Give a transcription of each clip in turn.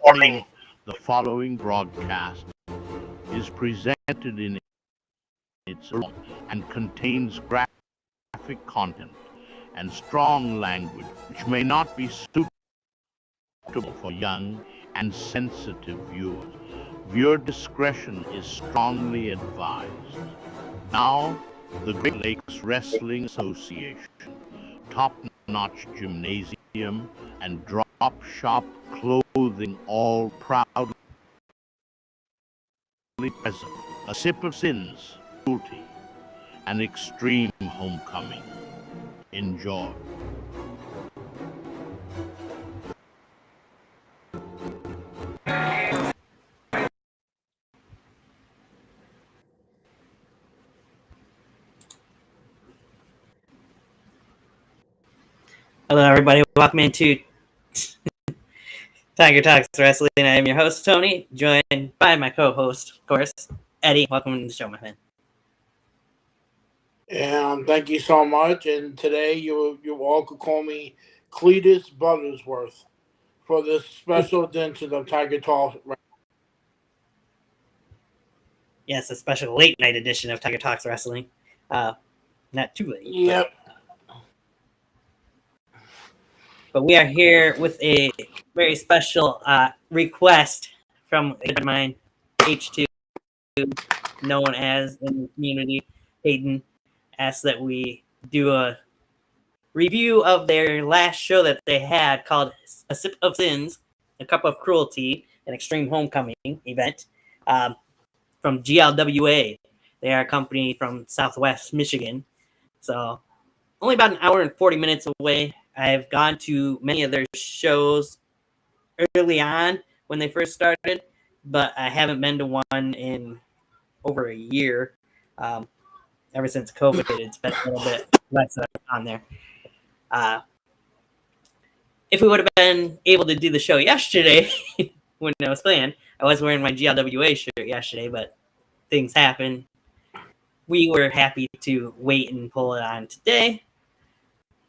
Warning: the following broadcast is presented in its own and contains graphic content and strong language which may not be suitable for young and sensitive viewers. Viewer discretion is strongly advised. Now, the Great Lakes Wrestling Association, top-notch gymnasium and drop-shop clothing, all proudly present. A sip of sins, cruelty, an extreme homecoming. Enjoy. Hello, everybody. Welcome into Tiger Talks Wrestling. I am your host, Tony, joined by my co-host, of course, Eddie. Welcome to the show, my man. Thank you so much. And today you all could call me Cletus Buttersworth for this special edition of Tiger Talks. Yes, a special late night edition of Tiger Talks Wrestling. Not too late. Yep. But we are here with a very special request from a friend of mine, H2, known as in the community, Hayden, asked that we do a review of their last show that they had called A Sip of Sins, A Cup of Cruelty, an Extreme Homecoming event from GLWA. They are a company from Southwest Michigan. So only about an hour and 40 minutes away. I've gone to many of their shows early on when they first started, but I haven't been to one in over a year. Ever since COVID, it's been a little bit less on there. If we would have been able to do the show yesterday, when I was playing, I was wearing my GLWA shirt yesterday, but things happen. We were happy to wait and pull it on today.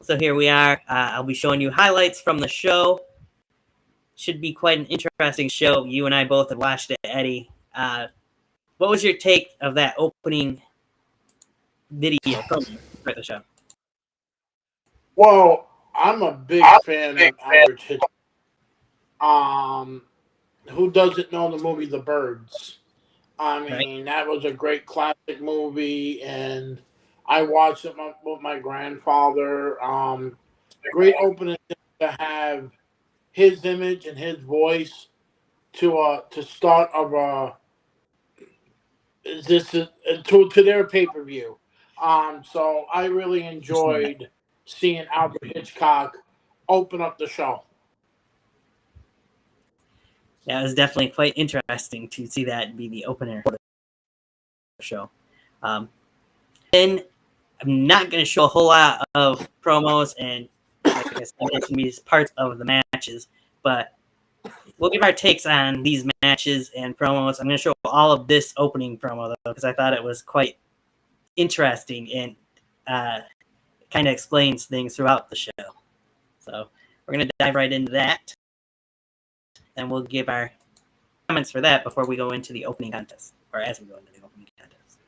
So here we are. I'll be showing you highlights from the show. Should be quite an interesting show. You and I both have watched it, Eddie. What was your take of that opening video for the show? Well, I'm a big fan of Albert Hitchcock. Who doesn't know the movie The Birds? I mean, That was a great classic movie, and I watched it with my grandfather. Great opening to have his image and his voice to start of to their pay-per-view. So I really enjoyed seeing Albert Hitchcock open up the show. Yeah, it was definitely quite interesting to see that be the opener for the show. Then I'm not going to show a whole lot of promos and, like I said, it's going to be parts of the matches, but we'll give our takes on these matches and promos. I'm going to show all of this opening promo, though, because I thought it was quite interesting and kind of explains things throughout the show. So we're going to dive right into that, and we'll give our comments for that before we go into the opening contest, or as we go into the opening contest.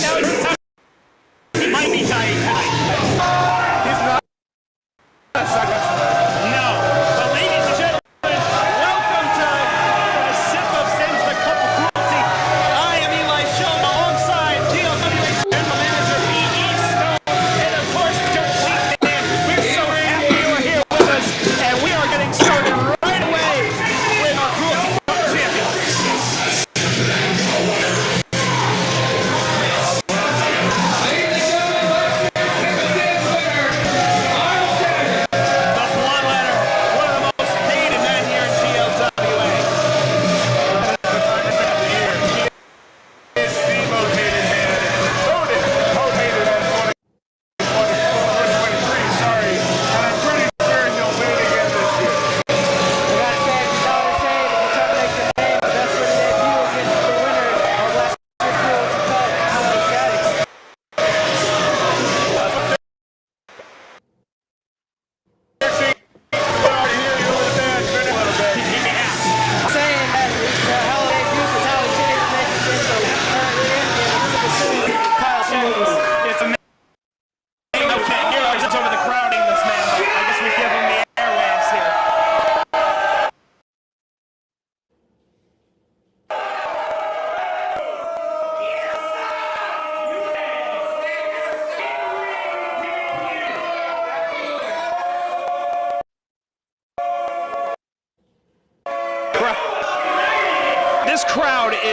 Now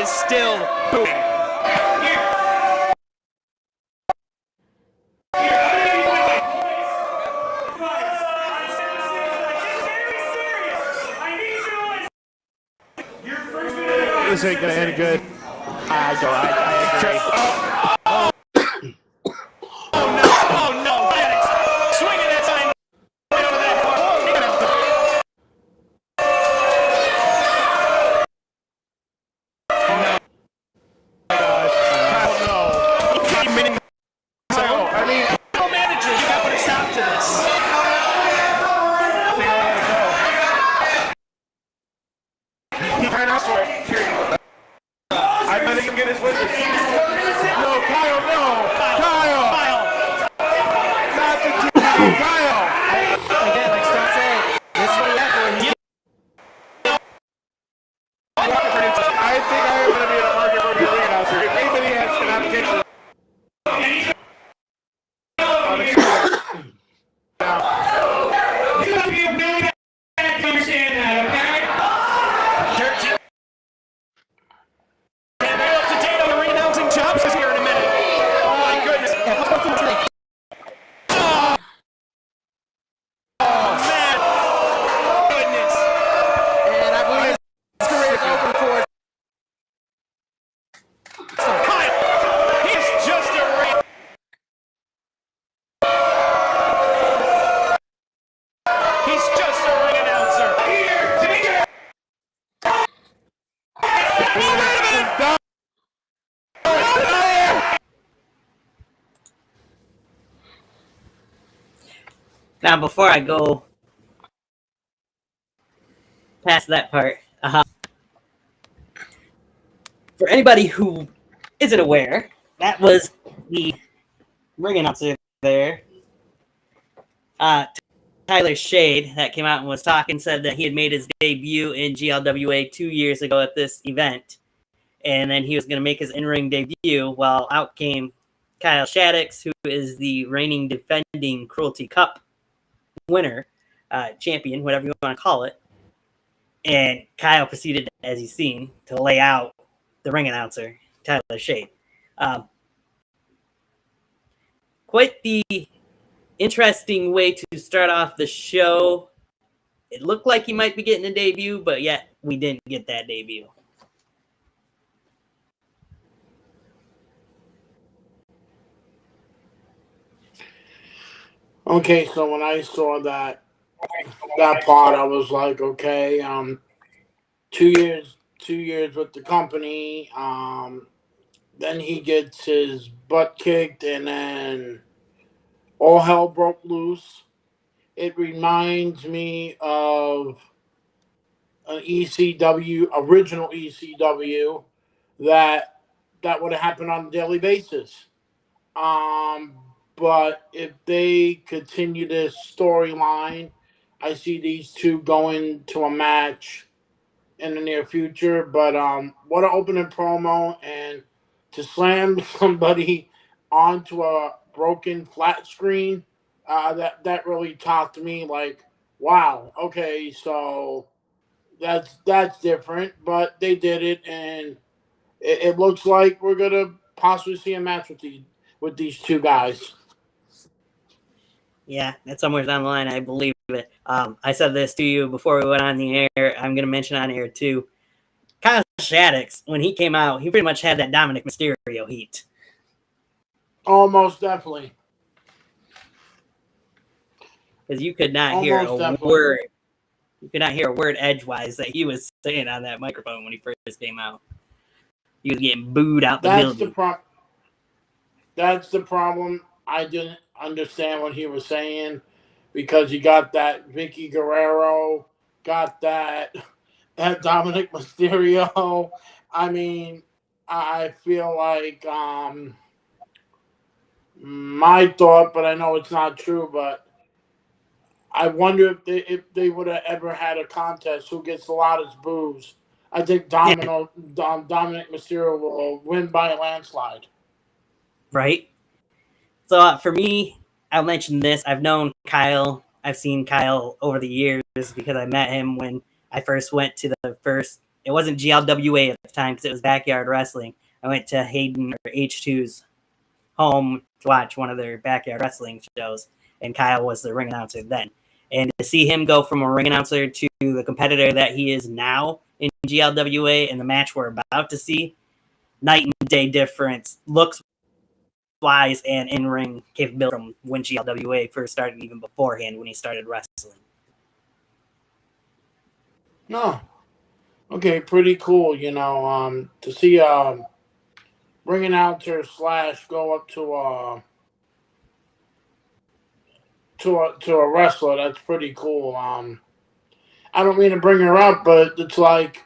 is still booing. This ain't gonna end good. I agree. Oh no! Swinging that time over that. Manager, you got to put a stop to this. I bet he can get his witness. No, Kyle, no! Kyle! Not the TV, Kyle! Again, like Scott said, this is what he had for him. I think I am going to be in a market for the ring announcer. If anybody has an application, Now, before I go past that part, for anybody who isn't aware, that was the ring announcer there, Tyler Shade, that came out and was talking, said that he had made his debut in GLWA 2 years ago at this event, and then he was going to make his in-ring debut. Well, out came Kyle Shaddix, who is the reigning defending Cruelty Cup winner, champion, whatever you want to call it. And Kyle proceeded, as he's seen, to lay out the ring announcer, Tyler Shade. Quite the interesting way to start off the show. It looked like he might be getting a debut, but yet we didn't get that debut. Okay, so when I saw that part, I was like, okay, 2 years with the company. Then he gets his butt kicked, and then all hell broke loose. It reminds me of an original ECW that would have happened on a daily basis. But if they continue this storyline, I see these two going to a match in the near future. But what an opening promo, and to slam somebody onto a broken flat screen, that really topped me. Like, wow, okay, so that's different, but they did it, and it looks like we're gonna possibly see a match with these two guys. Yeah, that's somewhere down the line. I believe it. I said this to you before we went on the air. I'm going to mention on air too. Kyle Shaddix, when he came out, he pretty much had that Dominic Mysterio heat. Almost definitely. Because you could not hear a word. You could not hear a word edgewise that he was saying on that microphone when he first came out. He was getting booed out the building. That's the problem. I didn't understand what he was saying, because you got that Vicky Guerrero, got that Dominic Mysterio. I mean, I feel like my thought, but I know it's not true, but I wonder if they would have ever had a contest who gets the loudest boos. I think Dominic Mysterio will win by a landslide. Right? So for me, I'll mention this. I've known Kyle. I've seen Kyle over the years because I met him when I first went to the first it wasn't GLWA at the time because it was Backyard Wrestling. I went to Hayden or H2's home to watch one of their Backyard Wrestling shows, and Kyle was the ring announcer then. And to see him go from a ring announcer to the competitor that he is now in GLWA and the match we're about to see, night and day difference, looks wise and in-ring capability from when GLWA first started, even beforehand when he started wrestling. No. Okay, pretty cool, to see ring announcer / go up to a wrestler. That's pretty cool. I don't mean to bring her up, but it's like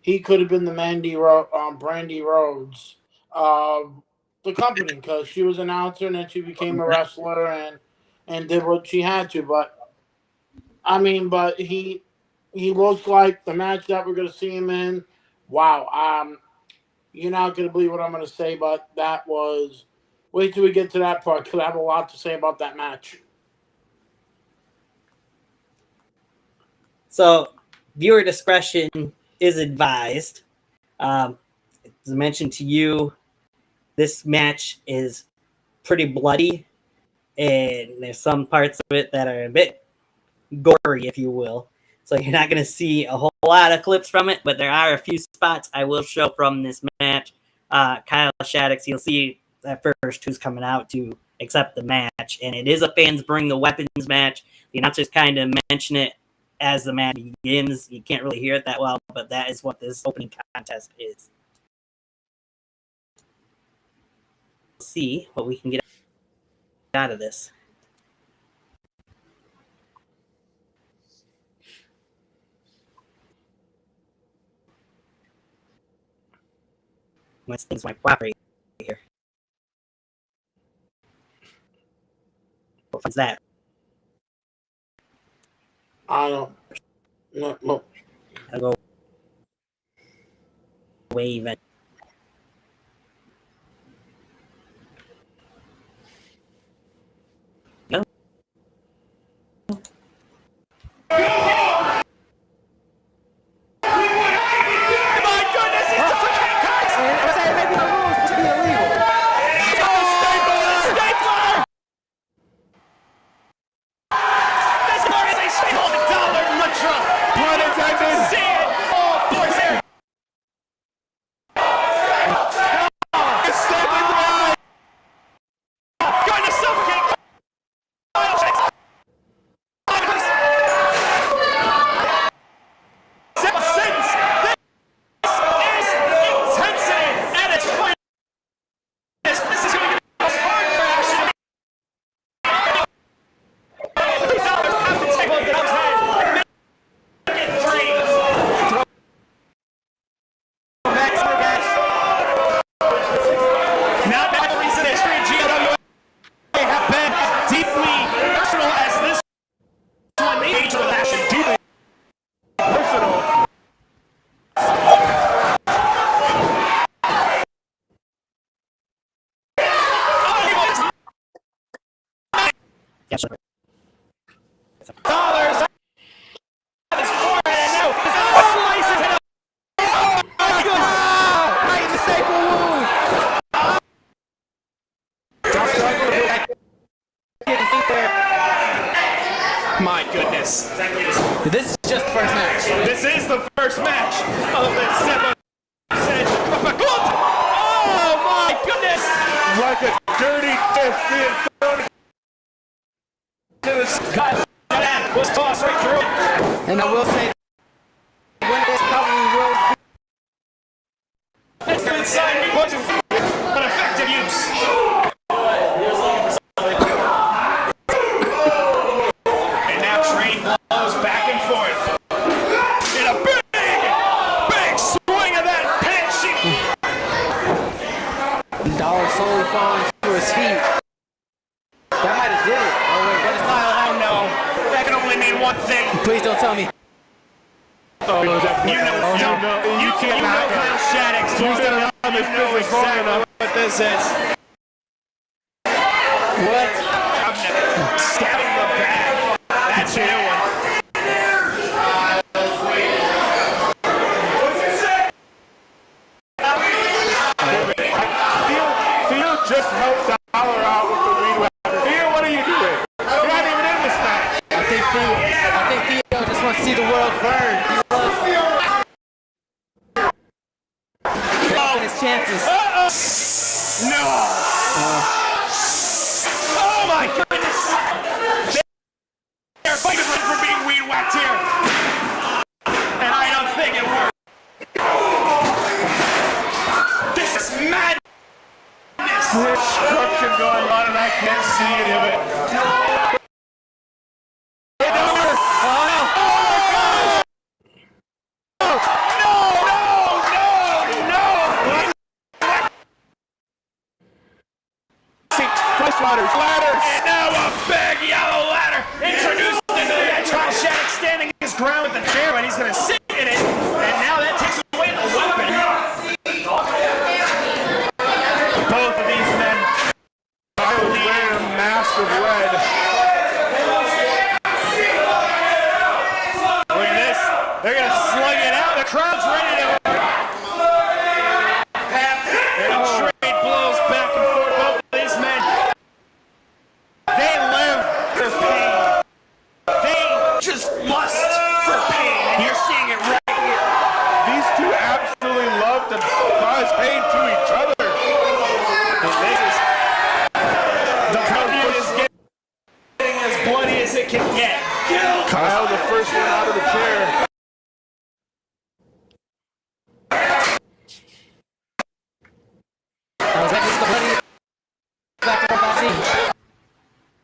he could have been the Brandy Rhodes of the company because she was an announcer and then she became a wrestler and did what she had to. But he looks like the match that we're going to see him in. Wow. You're not going to believe what I'm going to say, but that was. Wait till we get to that part because I have a lot to say about that match. So, viewer discretion is advised. As I mentioned to you, this match is pretty bloody, and there's some parts of it that are a bit gory, if you will. So you're not going to see a whole lot of clips from it, but there are a few spots I will show from this match. Kyle Shaddix, you'll see at first who's coming out to accept the match, and it is a fans bring the weapons match. The announcers kind of mention it as the match begins. You can't really hear it that well, but that is what this opening contest is. Let's see what we can get out of this. Once things might cooperate here. What's that? I don't. No. I'll go wave it. No. Yes, sir. Dollars. My goodness. This is just the first match. This is the first match of the 7 Oh my goodness! Like a dirty fish being thrown into the sky. That was tossed right through. And I will say, when this probably will It's been inside me, but an effective use. And now train blows back and forth. In a big swing of that pinch. Dollar slowly falling to his feet. That might have did it. Oh wait, that is not. Oh no. That can only mean one thing. Please don't tell me. Oh, You know Kyle Shaddix. You know exactly what this is. What? Stabbing the back. That's a new one. just help Dollar out with the weed whacker. Theo, what are you doing? You're not even in this match. I think Theo just wants to see the world burn. He loves his chances. No! Oh my goodness! They're fighting for being weed whacked here. And I don't think it worked. This is madness! Destruction going on, and I can't see any of it. Ladders. And now a big yellow ladder introduced into the match. Shattuck standing his ground with the chair, but he's going to sit in it. And now that takes away the weapon. Both of these men I was wearing a mask of red. Look at this. They're going to slug it out. The crowd's ready to. They're going to trade blows back and forth. Both of these men. They live for pain. They just lust for pain. And you're seeing it right here. These two absolutely love to cause pain to each other. The feud is getting as bloody as it can get. Kyle, the first one out of the chair. Now, is that just the bloody back of the scene?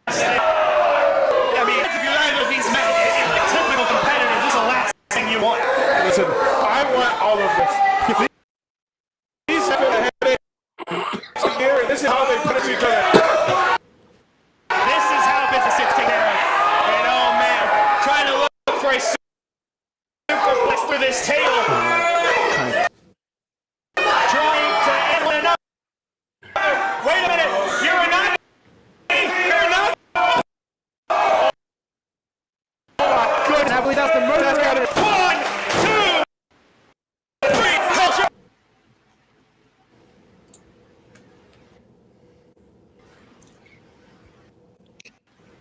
I mean, if you're either of these men, a typical competitor, this is the last thing you want. Listen, I want all of this. These have a headache here, and this is how they punish each other. This is how business is taken care of. And oh man, trying to look for a superplex through this table. Trying to end one another. Wait a minute, you're not. You're not. Good. I believe that's the murder. That's gotta be. 1, 2, 3, culture.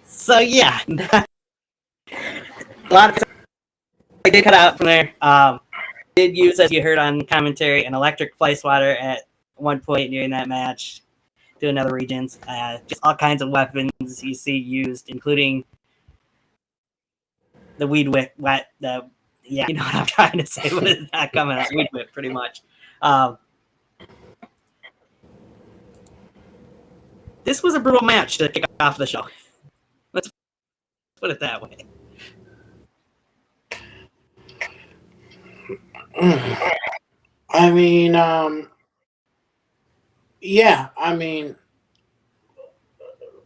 So yeah, a lot of I did cut out from there. Did use, as you heard on commentary, an electric fly swatter at one point during that match to another regions. Just all kinds of weapons you see used, including the weed whip. Yeah, you know what I'm trying to say, but it's not coming out. Weed whip, pretty much. This was a brutal match to kick off the show. Let's put it that way. I mean, yeah. I mean,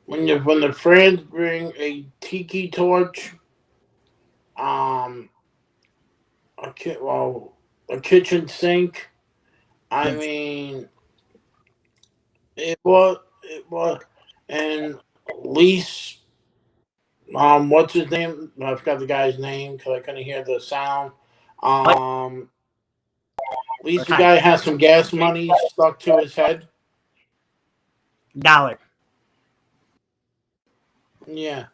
when the friends bring a tiki torch, a kitchen sink. I mean, it was, and Lise, what's his name? I forgot the guy's name because I couldn't hear the sound. At least the guy has some gas money stuck to his head. $1. Yeah.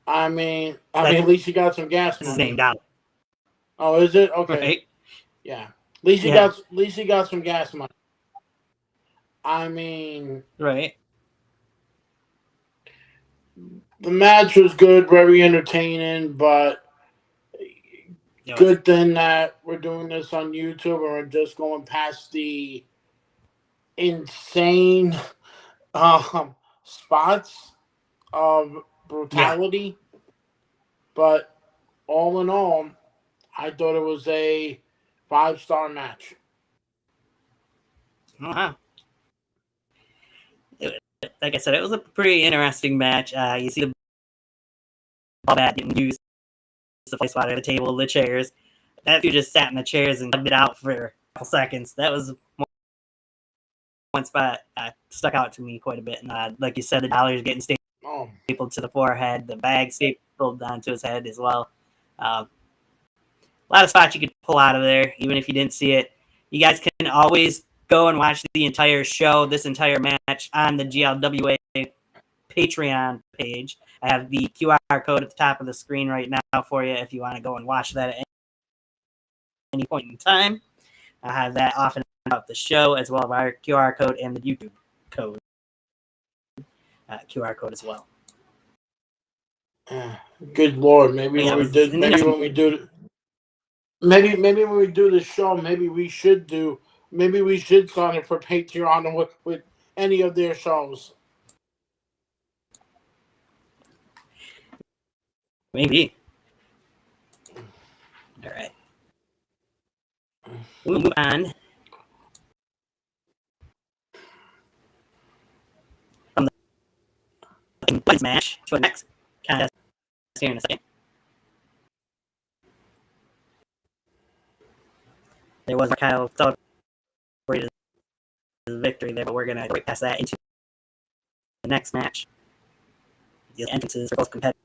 I mean, at least he got some gas His money. name $1. Oh, is it? Okay. Right? Yeah. At least he got some gas money. I mean, Right. the match was good, very entertaining, but good thing that we're doing this on YouTube and we're just going past the insane spots of brutality. Yeah. But all in all, I thought it was a 5-star match. Uh-huh. Like I said, it was a pretty interesting match. You see the ball bat getting used to play spot at the table, the chairs. That dude just sat in the chairs and tugged it out for a couple seconds. That was one spot stuck out to me quite a bit. And like you said, the dollars getting stapled to the forehead, the bag stapled onto his head as well. A lot of spots you could pull out of there, even if you didn't see it. You guys can always go and watch the entire show, this entire match, on the GLWA Patreon page. I have the QR code at the top of the screen right now for you if you want to go and watch that at any point in time. I have that often about the show, as well as our QR code and the YouTube code. QR code as well. Good Lord, maybe Yeah, when we do the show, maybe we should sign up for Patreon with any of their shows. Maybe. All right. We'll move on from the match to the next contest here in a second. There was Kyle celebrated his victory there, but we're gonna break past that into the next match. The entrances for both competitors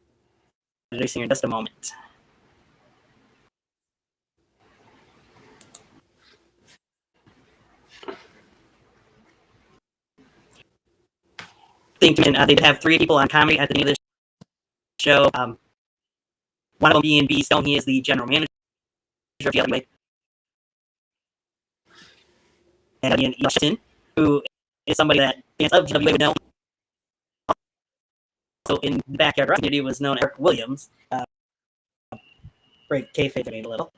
here in just a moment. They have 3 people on comedy at the beginning of the show. One of them being B Stone. He is the general manager of GLWA. And Ian Washington, who is somebody that fans of GLWA would know. So in the backyard wrestling community was known as Eric Williams. Break kayfabe a little,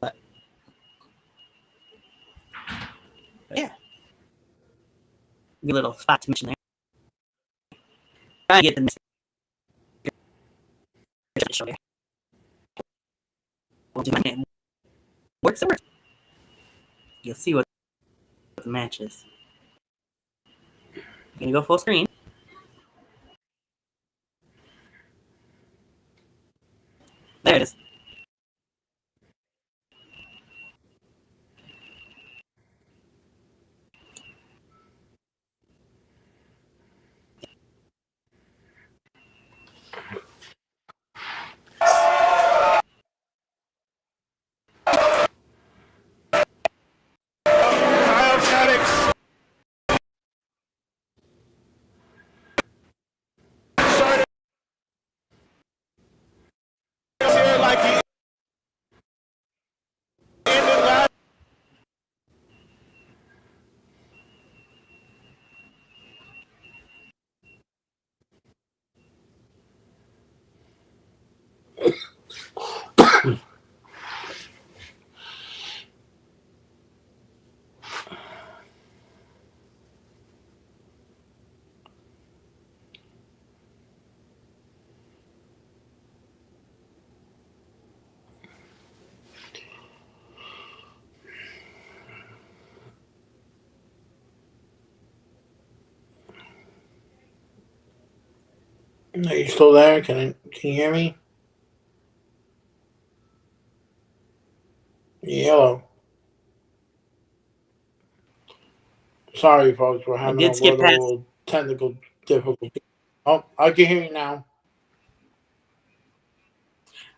but yeah, good little spot to mention there. Try to get the next show here. We'll do my name. Works. You'll see what the match is. I'm gonna go full screen. There it is. Are you still there? Can you hear me? Hello. Sorry, folks. We're having a little technical difficulty. Oh, I can hear you now.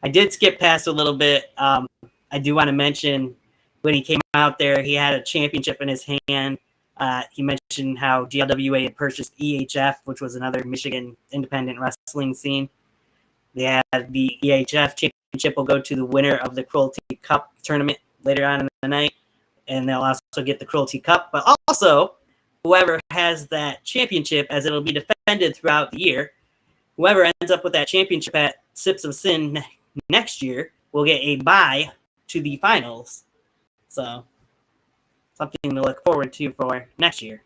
I did skip past a little bit. I do want to mention when he came out there, he had a championship in his hand. He mentioned how GLWA had purchased EHF, which was another Michigan independent wrestling scene. They had the EHF championship will go to the winner of the Cruelty Cup tournament later on in the night, and they'll also get the Cruelty Cup. But also, whoever has that championship, as it'll be defended throughout the year, whoever ends up with that championship at Sips of Sin next year will get a bye to the finals. So, something to look forward to for next year.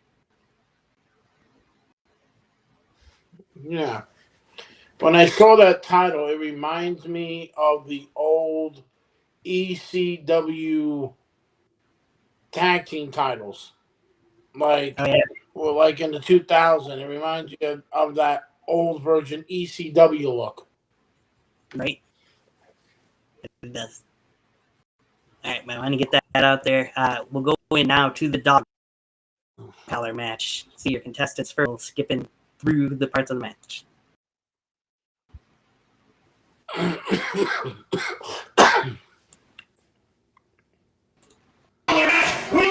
Yeah. When I saw that title, it reminds me of the old ECW tag team titles. Like in the 2000s. It reminds you of that old version ECW look. Right? It does. All right, man, I want to get that out there. We'll go in now to the dog collar match. See your contestants first, skipping through the parts of the match. We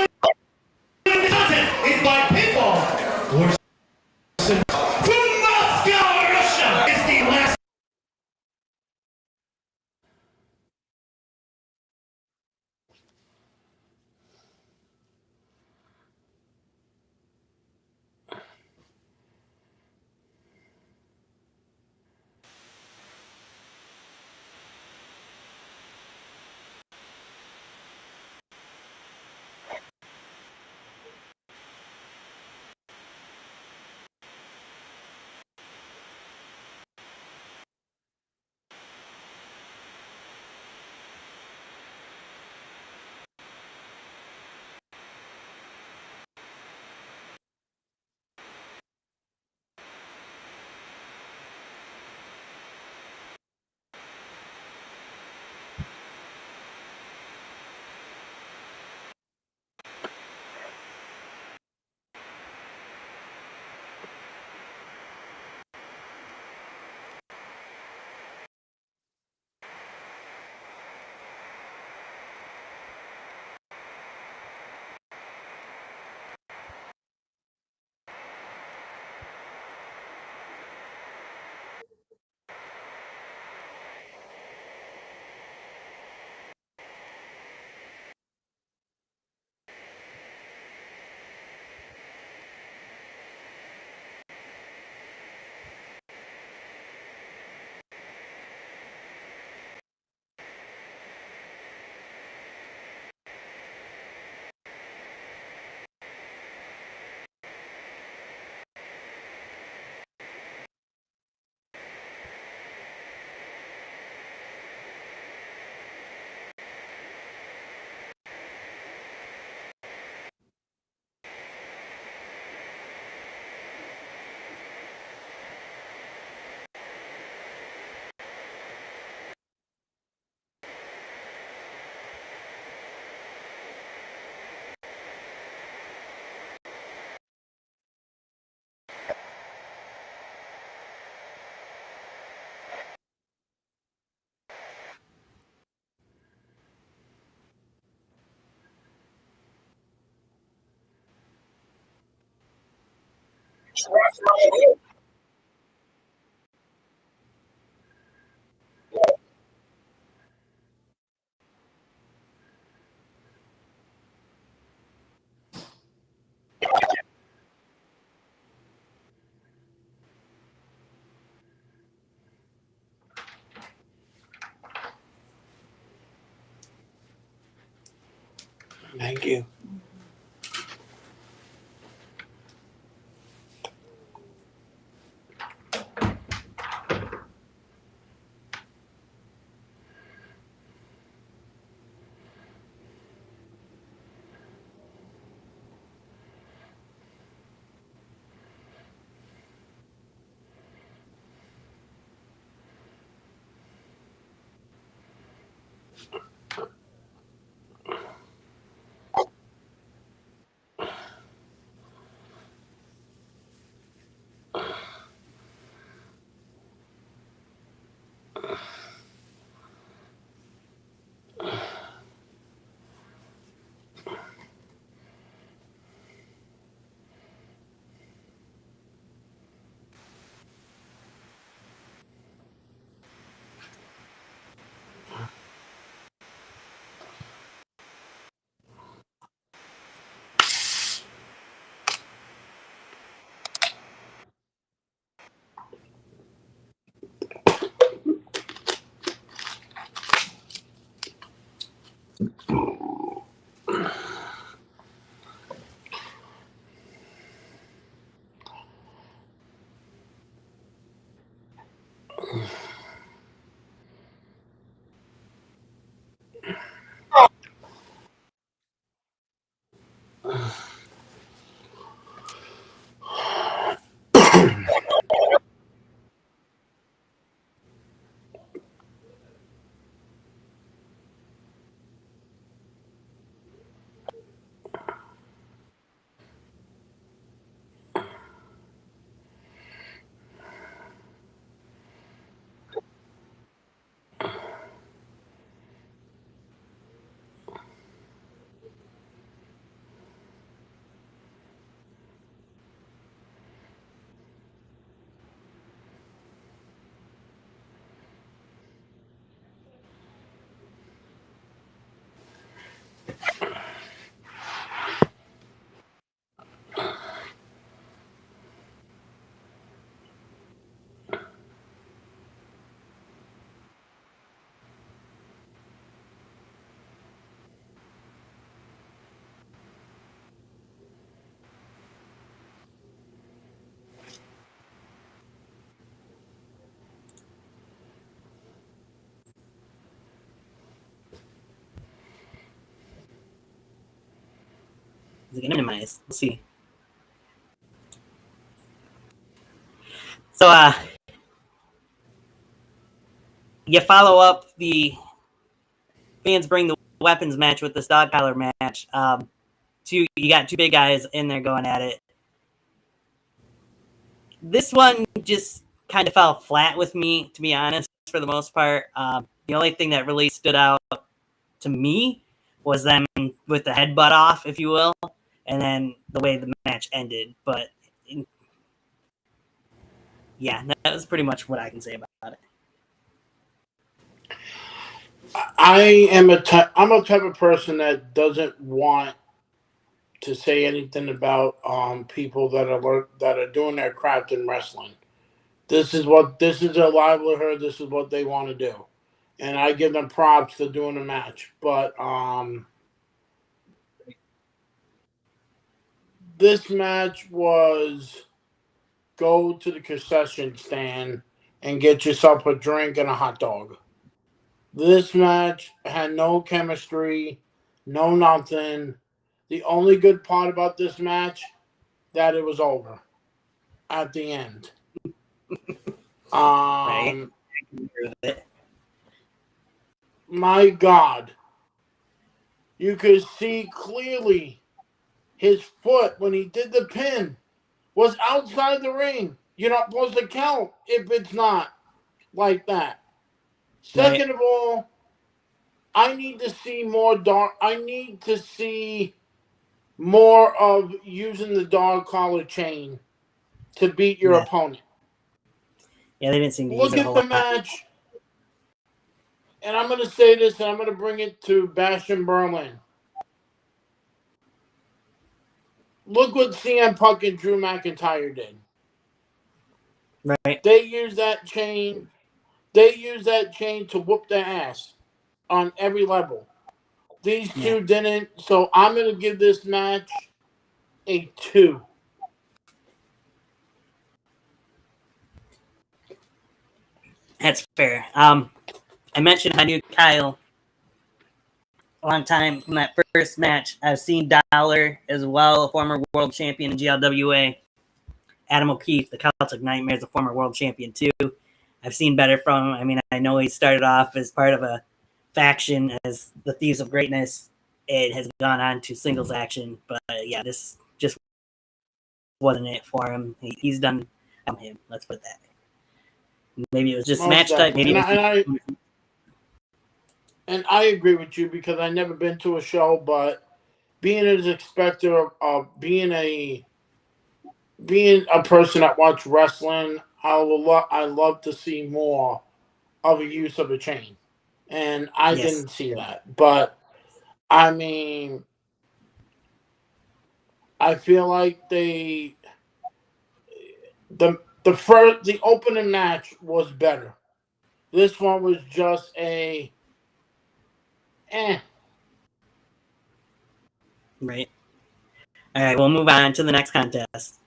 Thank you. Is it gonna minimize? Let's see. So you follow up the fans bring the weapons match with this dog collar match. You got two big guys in there going at it. This one just kind of fell flat with me, to be honest, for the most part. The only thing that really stood out to me was them with the headbutt off, if you will, and then the way the match ended. But yeah, that was pretty much what I can say about it. I'm a type of person that doesn't want to say anything about people that are doing their craft in wrestling. This is their livelihood. This is what they want to do, and I give them props for doing a match. But this match was go to the concession stand and get yourself a drink and a hot dog. This match had no chemistry, no nothing. The only good part about this match that it was over at the end. Right? My God, you could see clearly his foot when he did the pin was outside the ring. You're not supposed to count if it's not like that. Second of all, I need to see more dark. I need to see more of using the dog collar chain to beat your Yeah. opponent. Yeah, they didn't seem to use Look it a at whole the lot. match, and I'm going to say this, and I'm going to bring it to Bastion Berlin. Look what CM Punk and Drew McIntyre did. Right. They used that chain. They used that chain to whoop their ass on every level. These two didn't, so I'm going to give this match a 2. That's fair. I mentioned I knew Kyle a long time from that first match. I've seen Dollar as well, a former world champion in GLWA. Adam O'Keefe, the Celtic Nightmares, a former world champion too. I've seen better from him. I mean, I know he started off as part of a faction as the Thieves of Greatness. It has gone on to singles action, but yeah, this just wasn't it for him. He's done him. Let's put it that way. Maybe it was just Most match type. Maybe definitely. And I agree with you because I've never been to a show, but being an expecter of being a person that watch wrestling, I love to see more of a use of a chain, and I didn't see that. But I mean, I feel like the opening match was better. This one was just a Right. All right, we'll move on to the next contest.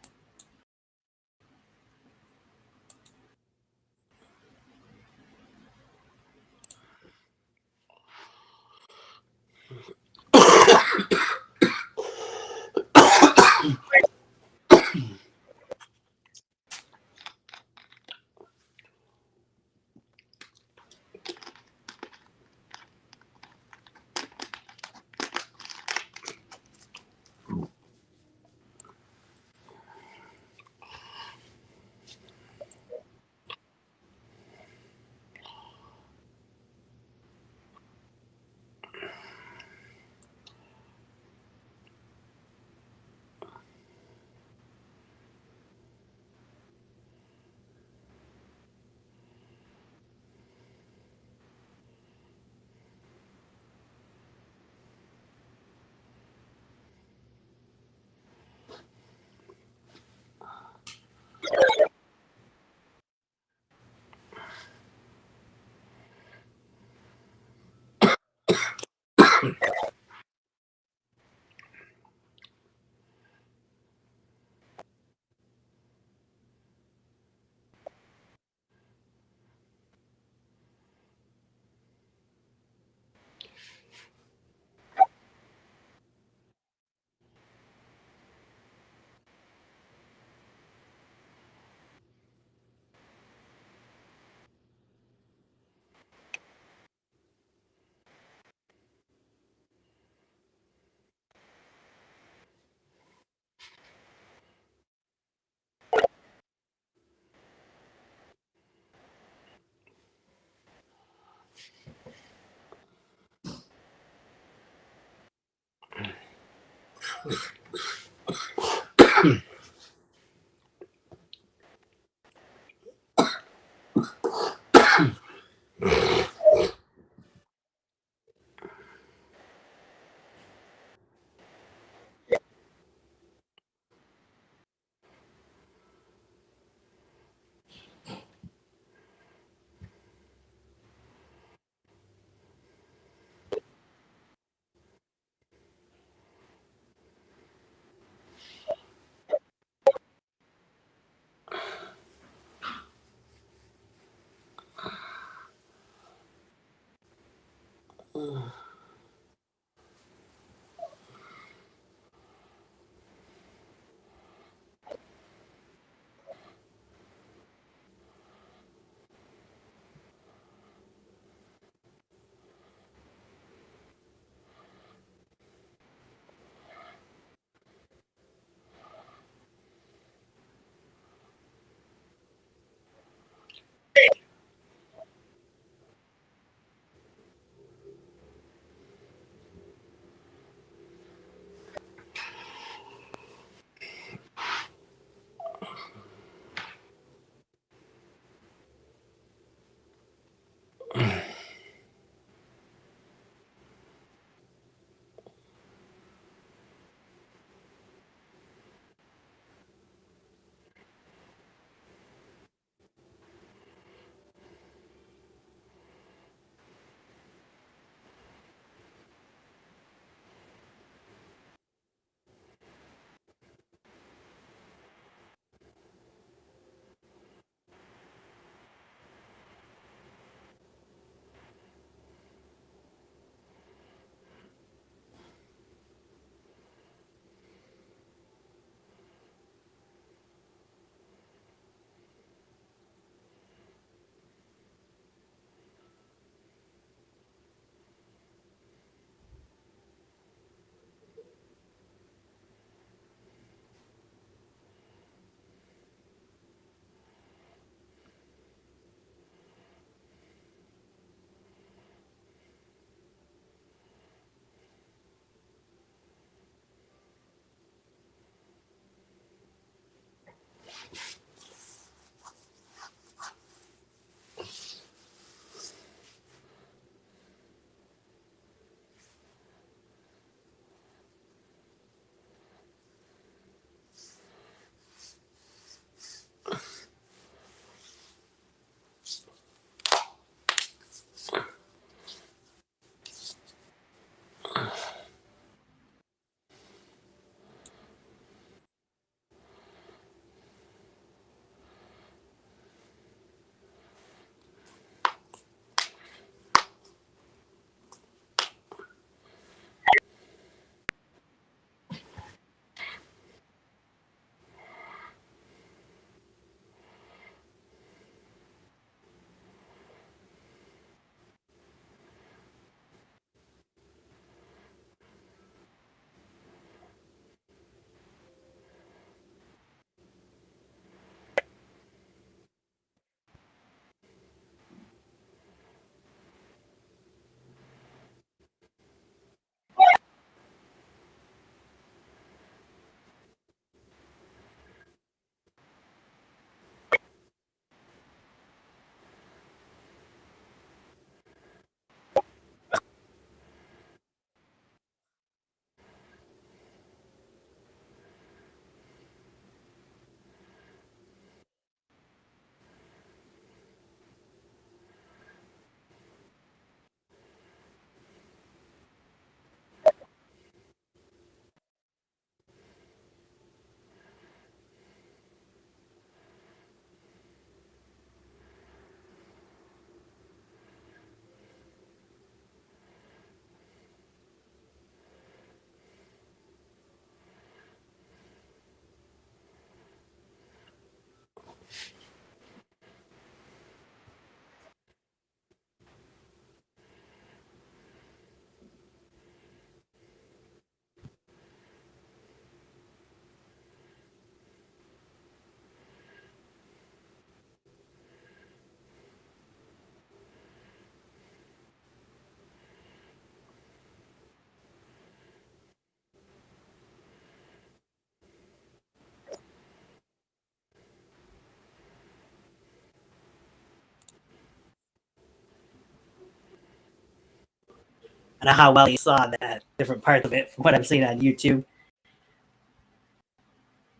I don't know how well you saw that different parts of it from what I'm seeing on YouTube.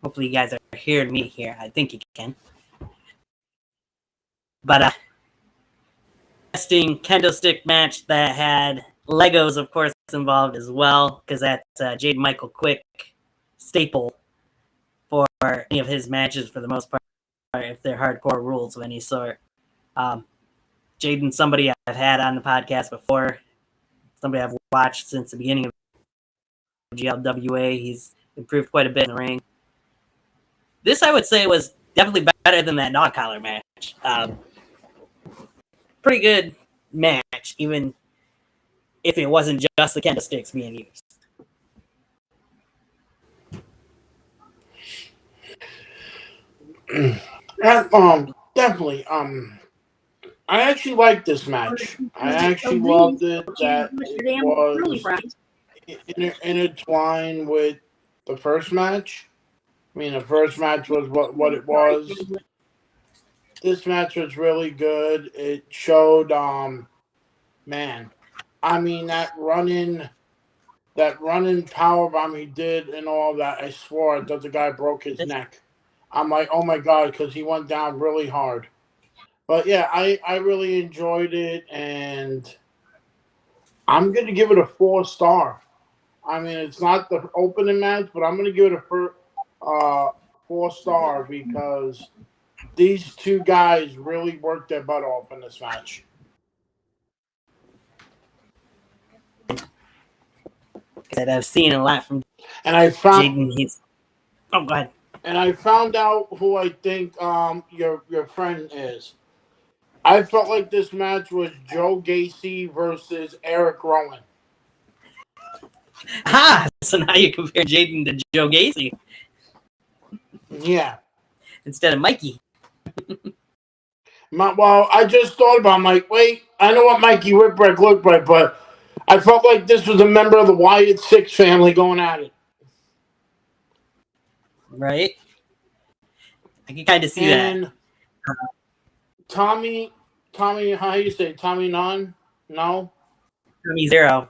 Hopefully you guys are hearing me here. I think you can. But interesting kendo stick match that had Legos, of course, involved as well, because that's Jade Michael Quick staple for any of his matches for the most part, if they're hardcore rules of any sort. Jaden's somebody I've had on the podcast before, somebody I've watched since the beginning of GLWA. He's improved quite a bit in the ring. This, I would say, was definitely better than that dog collar match. Pretty good match, even if it wasn't just the kendo sticks being used. Definitely. I actually liked this match. I actually loved it that it was intertwined with the first match. I mean, the first match was what it was. This match was really good. It showed, man, I mean that running powerbomb he did and all that. I swore that the guy broke his neck. I'm like, oh my god, because he went down really hard. But yeah, I really enjoyed it, and I'm gonna give it a 4-star. I mean, it's not the opening match, but I'm gonna give it a 4-star because these two guys really worked their butt off in this match. That I've seen a lot from And I found Jaden. Oh, go ahead. And I found out who I think your friend is. I felt like this match was Joe Gacy versus Eric Rowan. So now you compare Jaden to Joe Gacy. Yeah. Instead of Mikey. Well, I just thought about it. I'm like, wait, I know what Mikey Whipwreck looked like, but I felt like this was a member of the Wyatt Six family going at it. Right? I can kind of see that. Tommy, how you say? Tommy Nunn? No? Tommy Zero.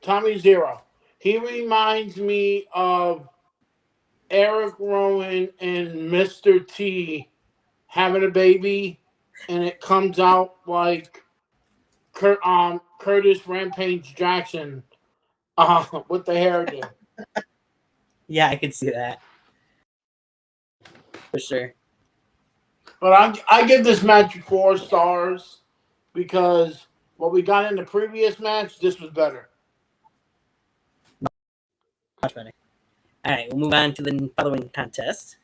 Tommy Zero. He reminds me of Eric Rowan and Mr. T having a baby, and it comes out like Curtis Rampage Jackson with the hairdo. Yeah, I could see that. For sure. But I give this match 4 stars because what we got in the previous match, this was better. Much better. All right, we'll move on to the following contest.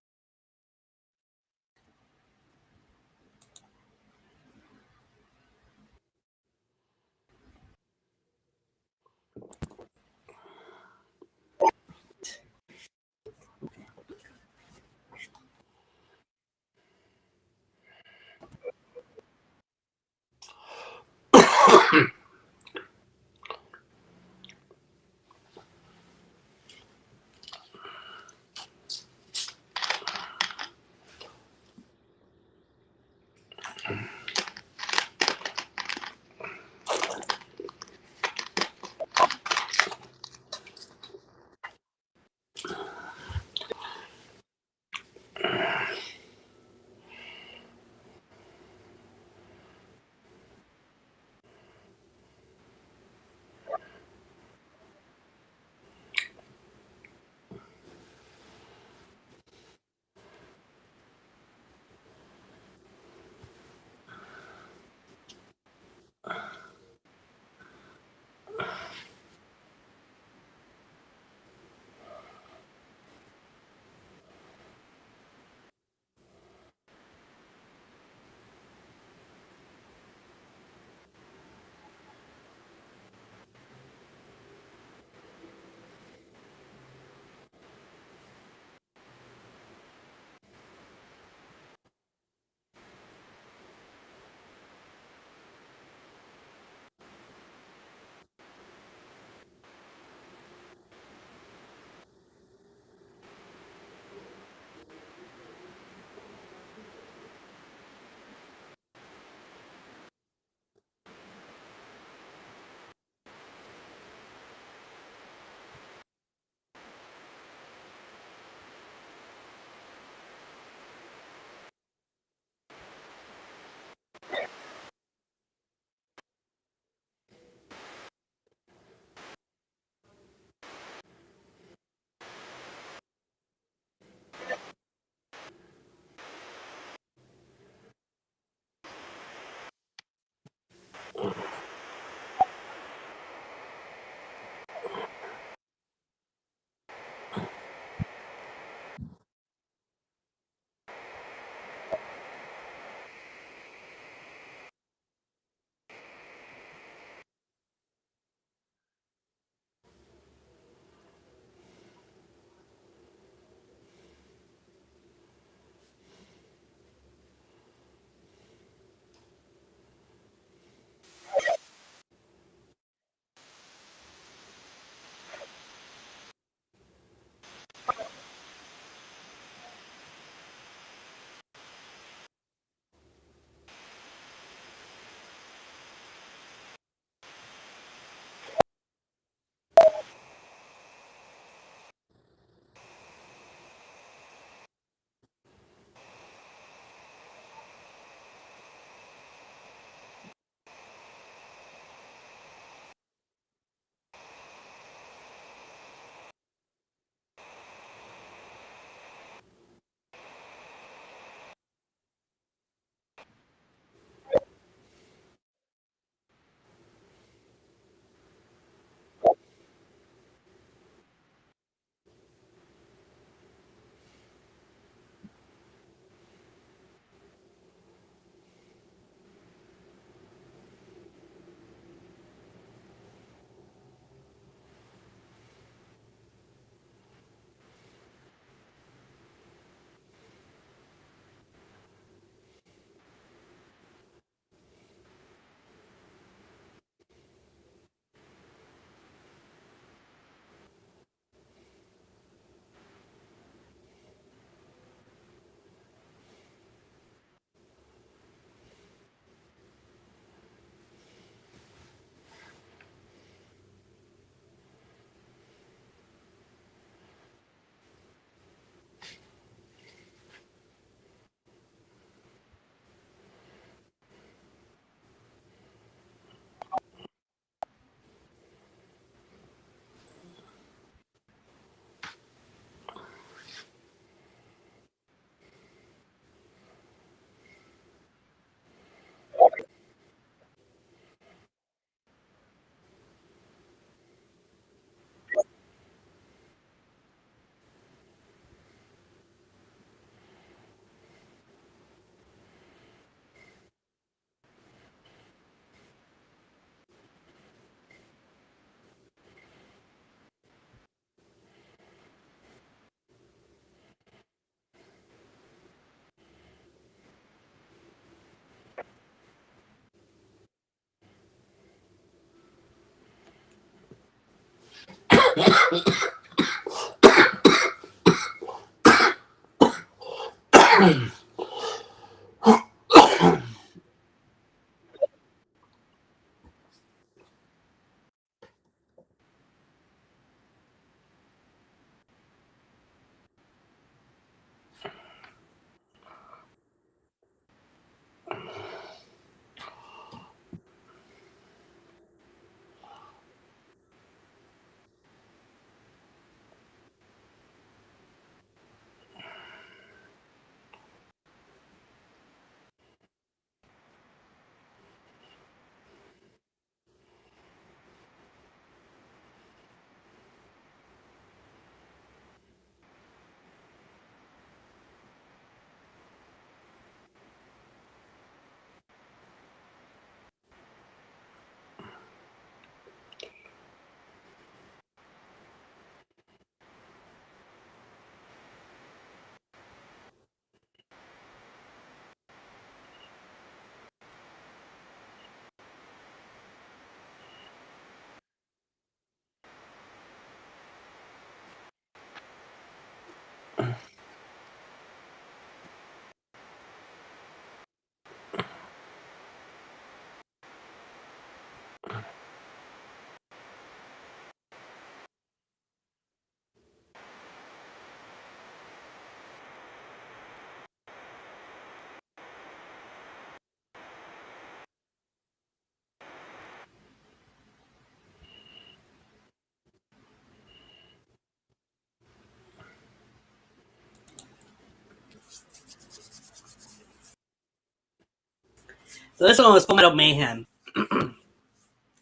So this one was Full Metal Mayhem.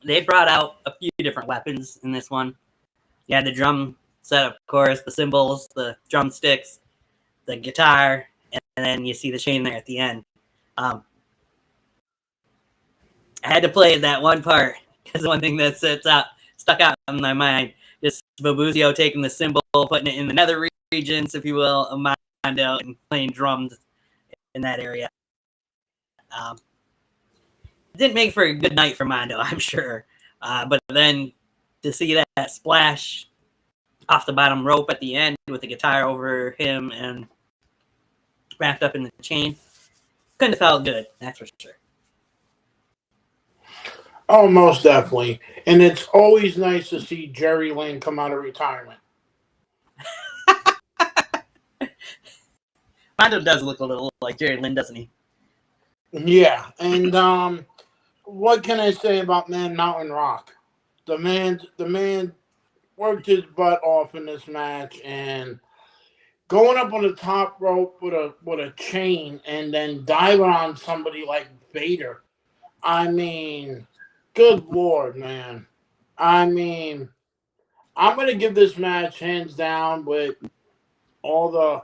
They brought out a few different weapons in this one. You had the drum set, of course, the cymbals, the drumsticks, the guitar, and then you see the chain there at the end. I had to play that one part because one thing that stuck out in my mind, just Babuzio taking the cymbal, putting it in the nether regions, if you will, of Mondo, and playing drums in that area. It didn't make for a good night for Mondo, I'm sure. But then to see that splash off the bottom rope at the end with the guitar over him and wrapped up in the chain, couldn't have felt good, that's for sure. Oh, most definitely. And it's always nice to see Jerry Lynn come out of retirement. Mondo does look a little like Jerry Lynn, doesn't he? Yeah, and what can I say about Man Mountain Rock? The man worked his butt off in this match, and going up on the top rope with a chain and then diving on somebody like Vader. I mean, good Lord, man. I mean, I'm going to give this match hands down with all the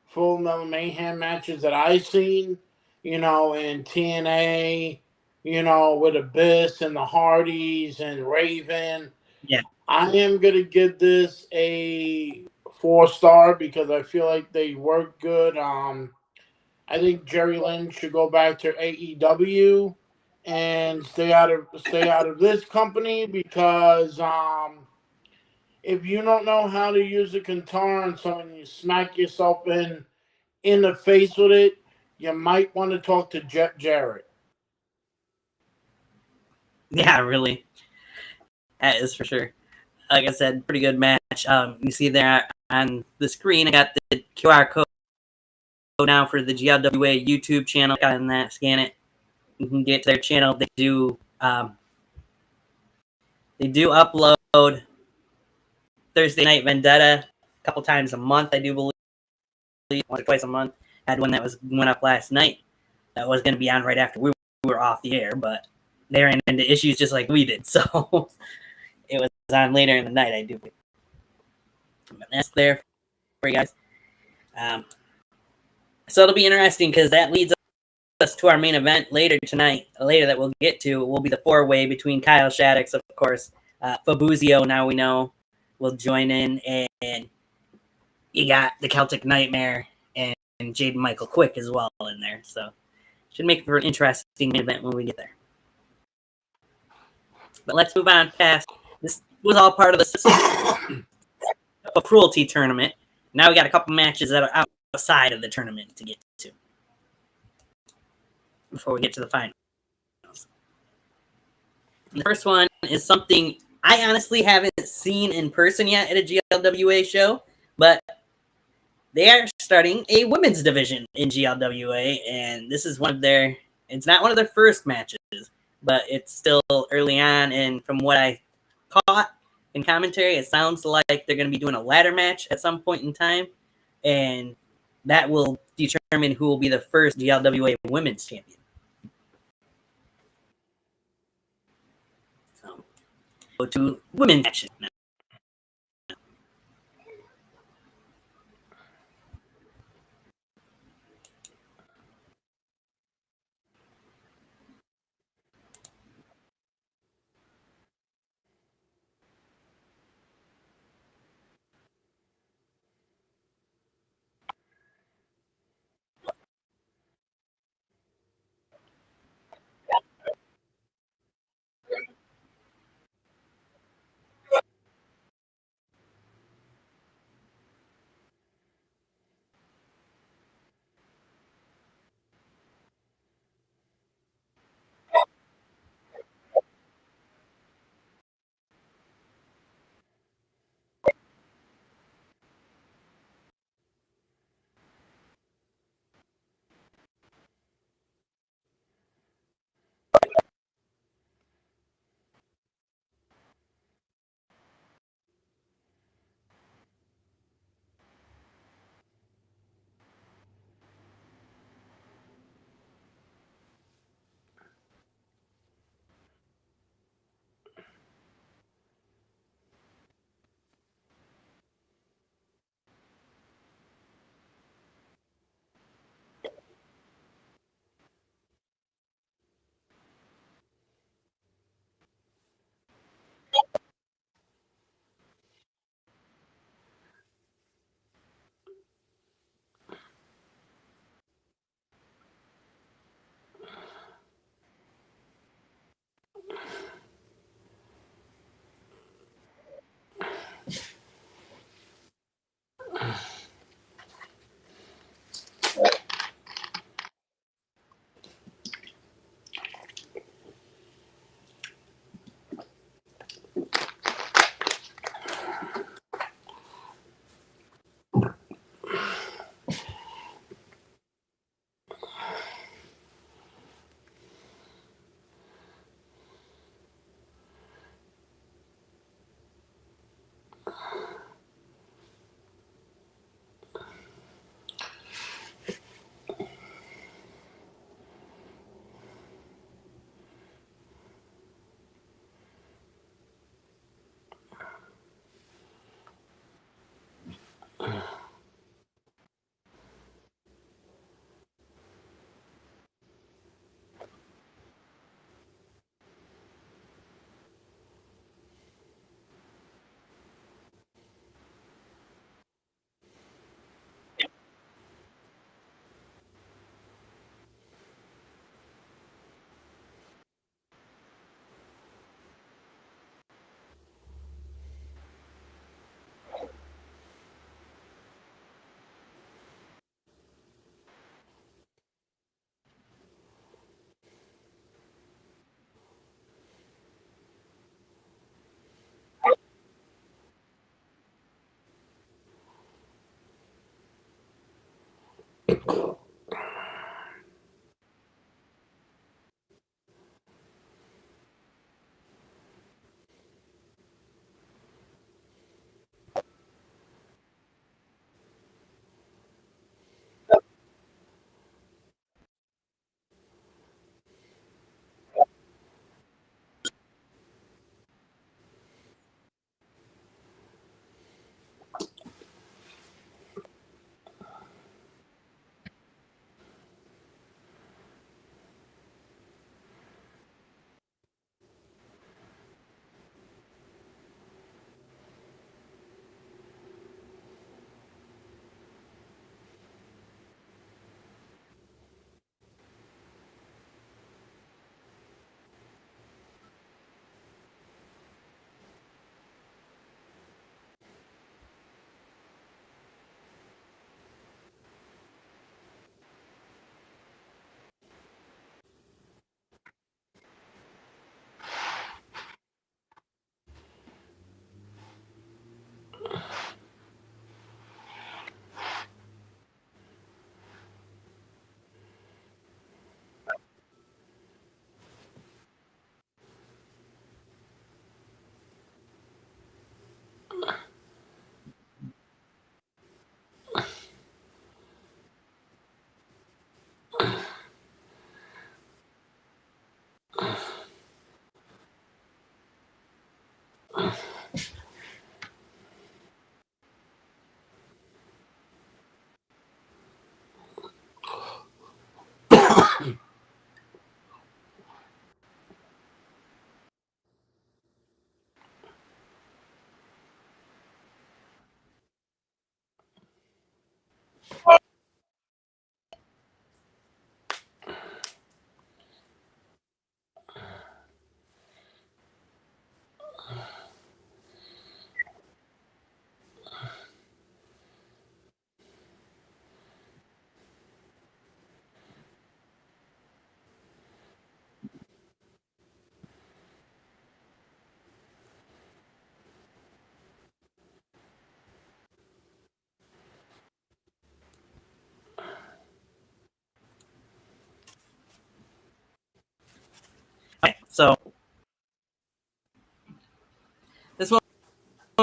Full Metal Mayhem matches that I've seen, in TNA, with Abyss and the Hardys and Raven. Yeah. I am going to give this a 4-star because I feel like they work good. I think Jerry Lynn should go back to AEW and stay out of this company because if you don't know how to use a guitar and someone you smack yourself in the face with it, you might want to talk to Jeff Jarrett. Yeah, really. That is for sure. Like I said, pretty good match. You see there on the screen, I got the QR code now for the GLWA YouTube channel. Got in that, scan it. You can get to their channel. They do upload Thursday Night Vendetta a couple times a month, I do believe. Once or twice a month. I had one that went up last night. That was going to be on right after we were off the air, but they ran into issues just like we did, so it was on later in the night, I do believe. But that's there for you guys. So it'll be interesting because that leads us to our main event later tonight. Later that we'll get to will be the 4-way between Kyle Shaddix, of course. Fabuzio, now we know, will join in, and you got the Celtic Nightmare and Jaden Michael Quick as well in there. So should make for an interesting main event when we get there. But let's move on past. This was all part of the a Cruelty tournament. Now we got a couple matches that are outside of the tournament to get to before we get to the finals. And the first one is something I honestly haven't seen in person yet at a GLWA show, but they are starting a women's division in GLWA, and this is one of their, it's not one of their first matches, but it's still early on, and from what I caught in commentary, it sounds like they're going to be doing a ladder match at some point in time, and that will determine who will be the first GLWA women's champion. So, go to women's matches now.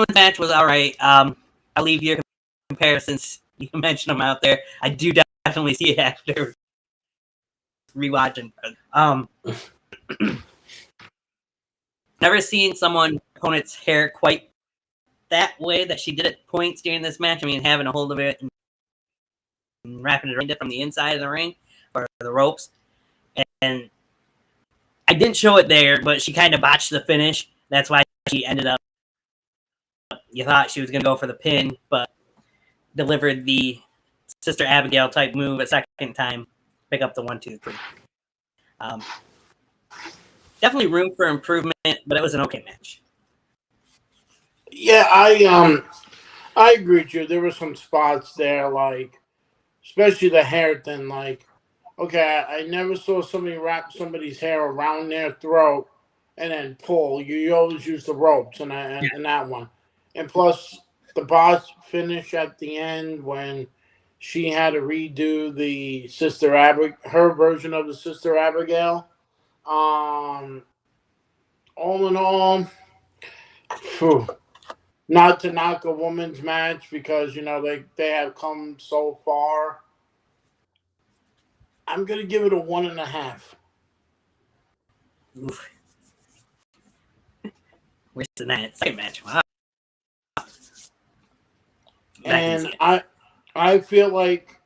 women's match was all right. I'll leave your comparisons. You can mention them out there. I do definitely see it after rewatching. Never seen someone opponent's hair quite that way that she did at points during this match. I mean, having a hold of it and wrapping it around it from the inside of the ring or the ropes. And I didn't show it there, but she kind of botched the finish. That's why she ended up. You thought she was going to go for the pin, but delivered the Sister Abigail type move a second time. Pick up the 1, 2, 3. Definitely room for improvement, but it was an okay match. Yeah, I agree with you. There were some spots there, like especially the hair thing. Like, okay, I never saw somebody wrap somebody's hair around their throat and then pull. You always use the ropes in that one. And plus, the boss finish at the end when she had to redo the her version of the Sister Abigail. All in all, phew, not to knock a woman's match because they have come so far. I'm gonna give it a 1.5. Oof. Worse than that. Second match. Wow. And I feel like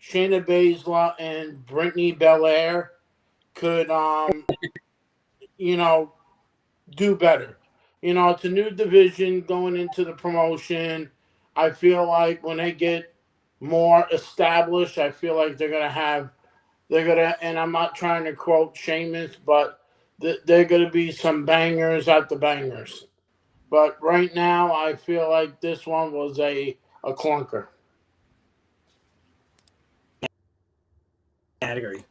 Shayna Baszler and Brittany Belair could do better. It's a new division going into the promotion. I feel like when they get more established, I feel like they're gonna, and I'm not trying to quote Sheamus, but they're gonna be some bangers at the bangers. But right now, I feel like this one was a clunker. Category.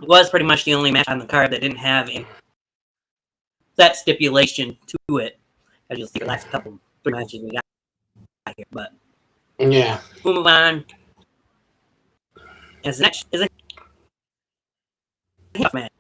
It was pretty much the only match on the card that didn't have a set stipulation to it. As you'll see, the last three matches we got here. But Yeah. we'll move on. As next is a match.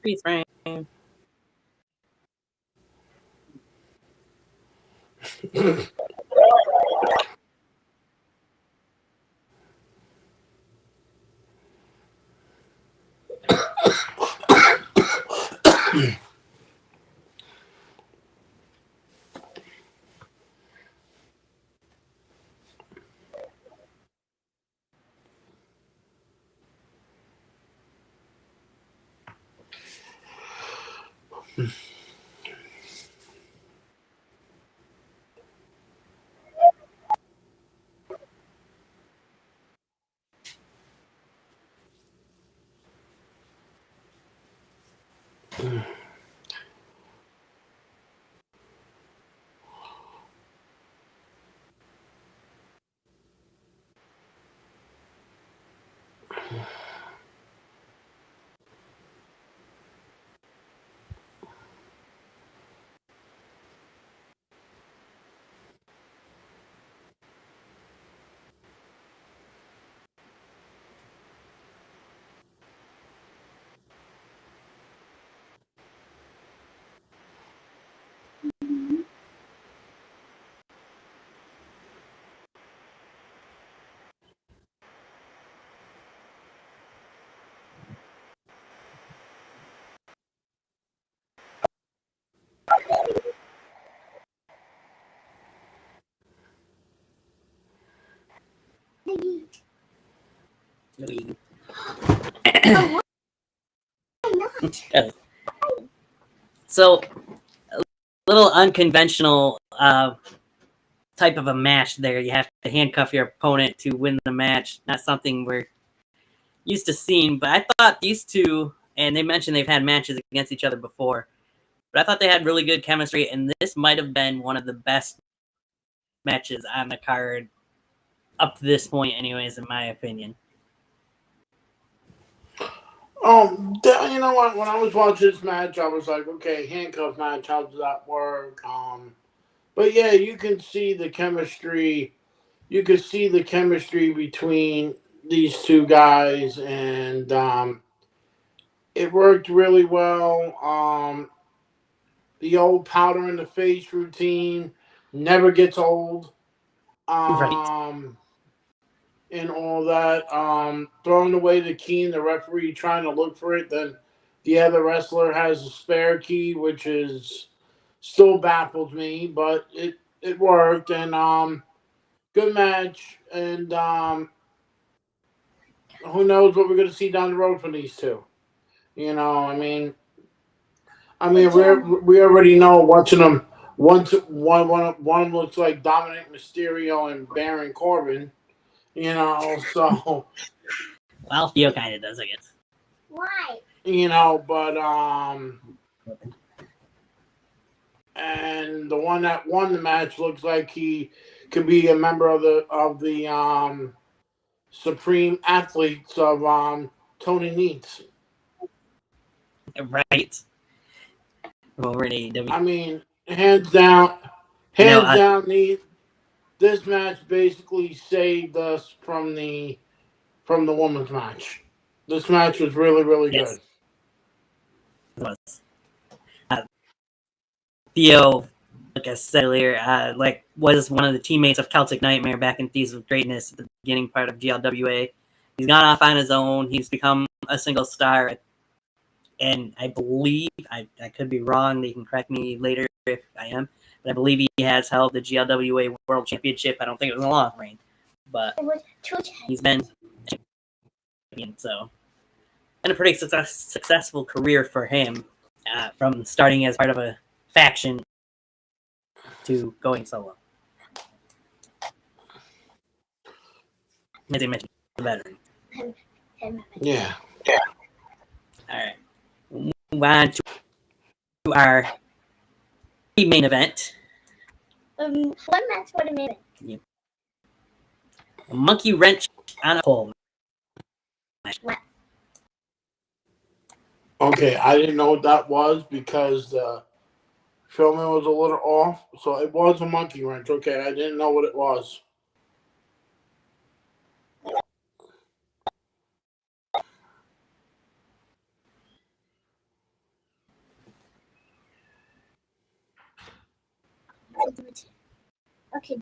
Freeze frame. So, a little unconventional type of a match there. You have to handcuff your opponent to win the match. Not something we're used to seeing, but I thought these two, and they mentioned they've had matches against each other before, but I thought they had really good chemistry, and this might have been one of the best matches on the card up to this point, anyways, in my opinion. You know what? When I was watching this match, I was like, okay, handcuff match. How does that work? But yeah, you can see the chemistry. You can see the chemistry between these two guys, and it worked really well. The old powder in the face routine never gets old. Right. And all that. Throwing away the key and the referee trying to look for it, then the other wrestler has a spare key, which is still baffles me, but it worked, and good match, and who knows what we're gonna see down the road from these two. You know, we already know watching them. One looks like Dominic Mysterio and Baron Corbin. You know, so Well, Theo kind of does, I guess. Why? you know, but and the one that won the match looks like he could be a member of the Supreme Athletes of Tony Neats. Right. Over in AEW. I mean, hands down, this match basically saved us from the women's match. This match was really, really good. It was. Theo, like I said earlier, was one of the teammates of Celtic Nightmare back in Thieves of Greatness at the beginning part of GLWA. He's gone off on his own. He's become a single star. And I believe, I could be wrong, they can correct me later if I am, but I believe he has held the GLWA World Championship. I don't think it was a long reign, but he's been champion, so. And a pretty successful career for him, from starting as part of a faction to going solo. As I mentioned, the veteran. Yeah. All right. We'll move on to our main event. One match for the minute. Yep. A monkey wrench on a pole. Okay, I didn't know what that was because the filming was a little off. So it was a monkey wrench. Okay, I didn't know what it was. Okay.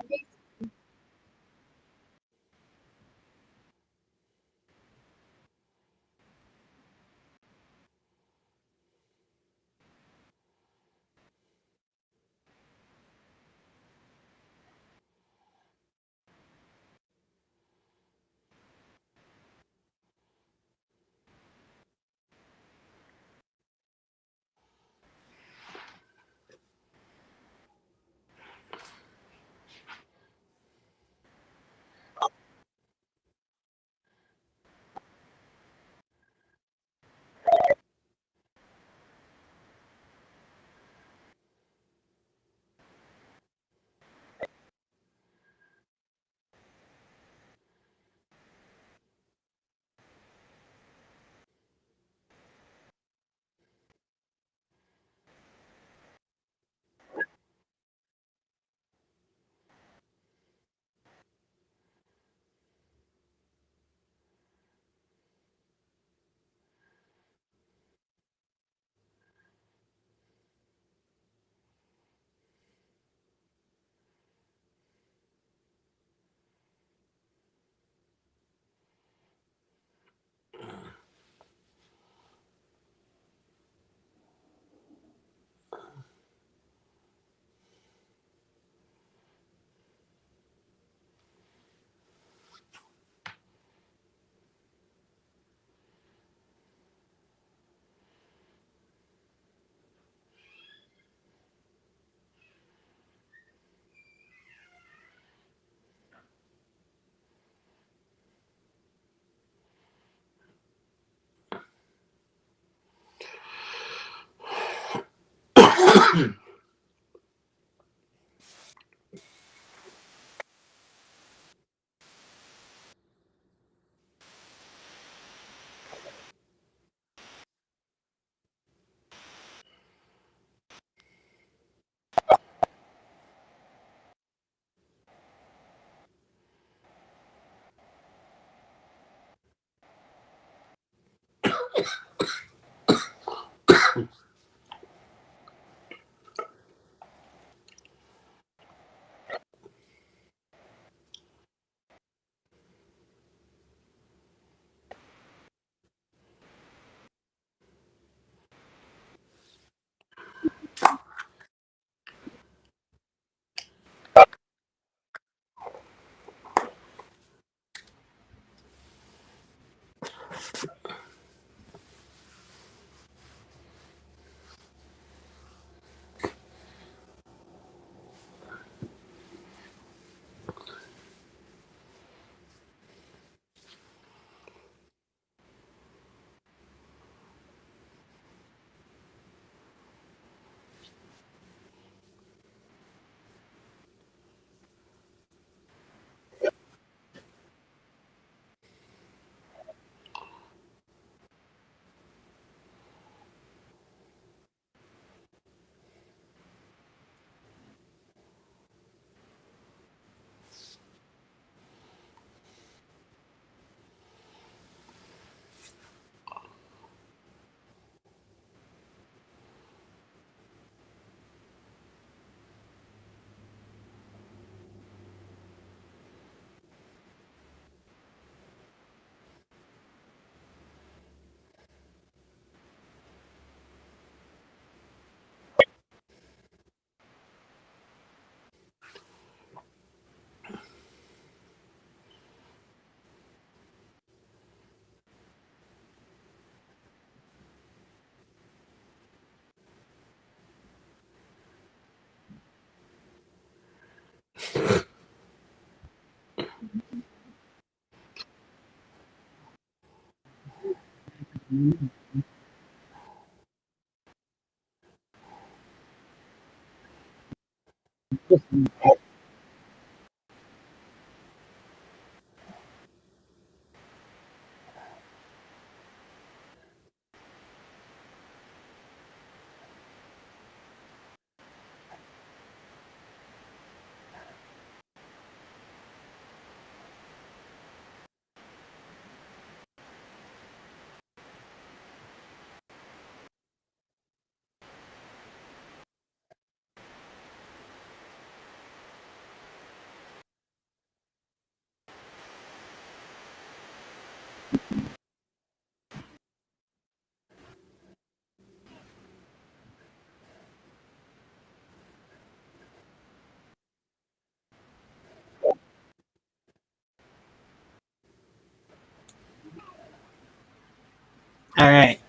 All right.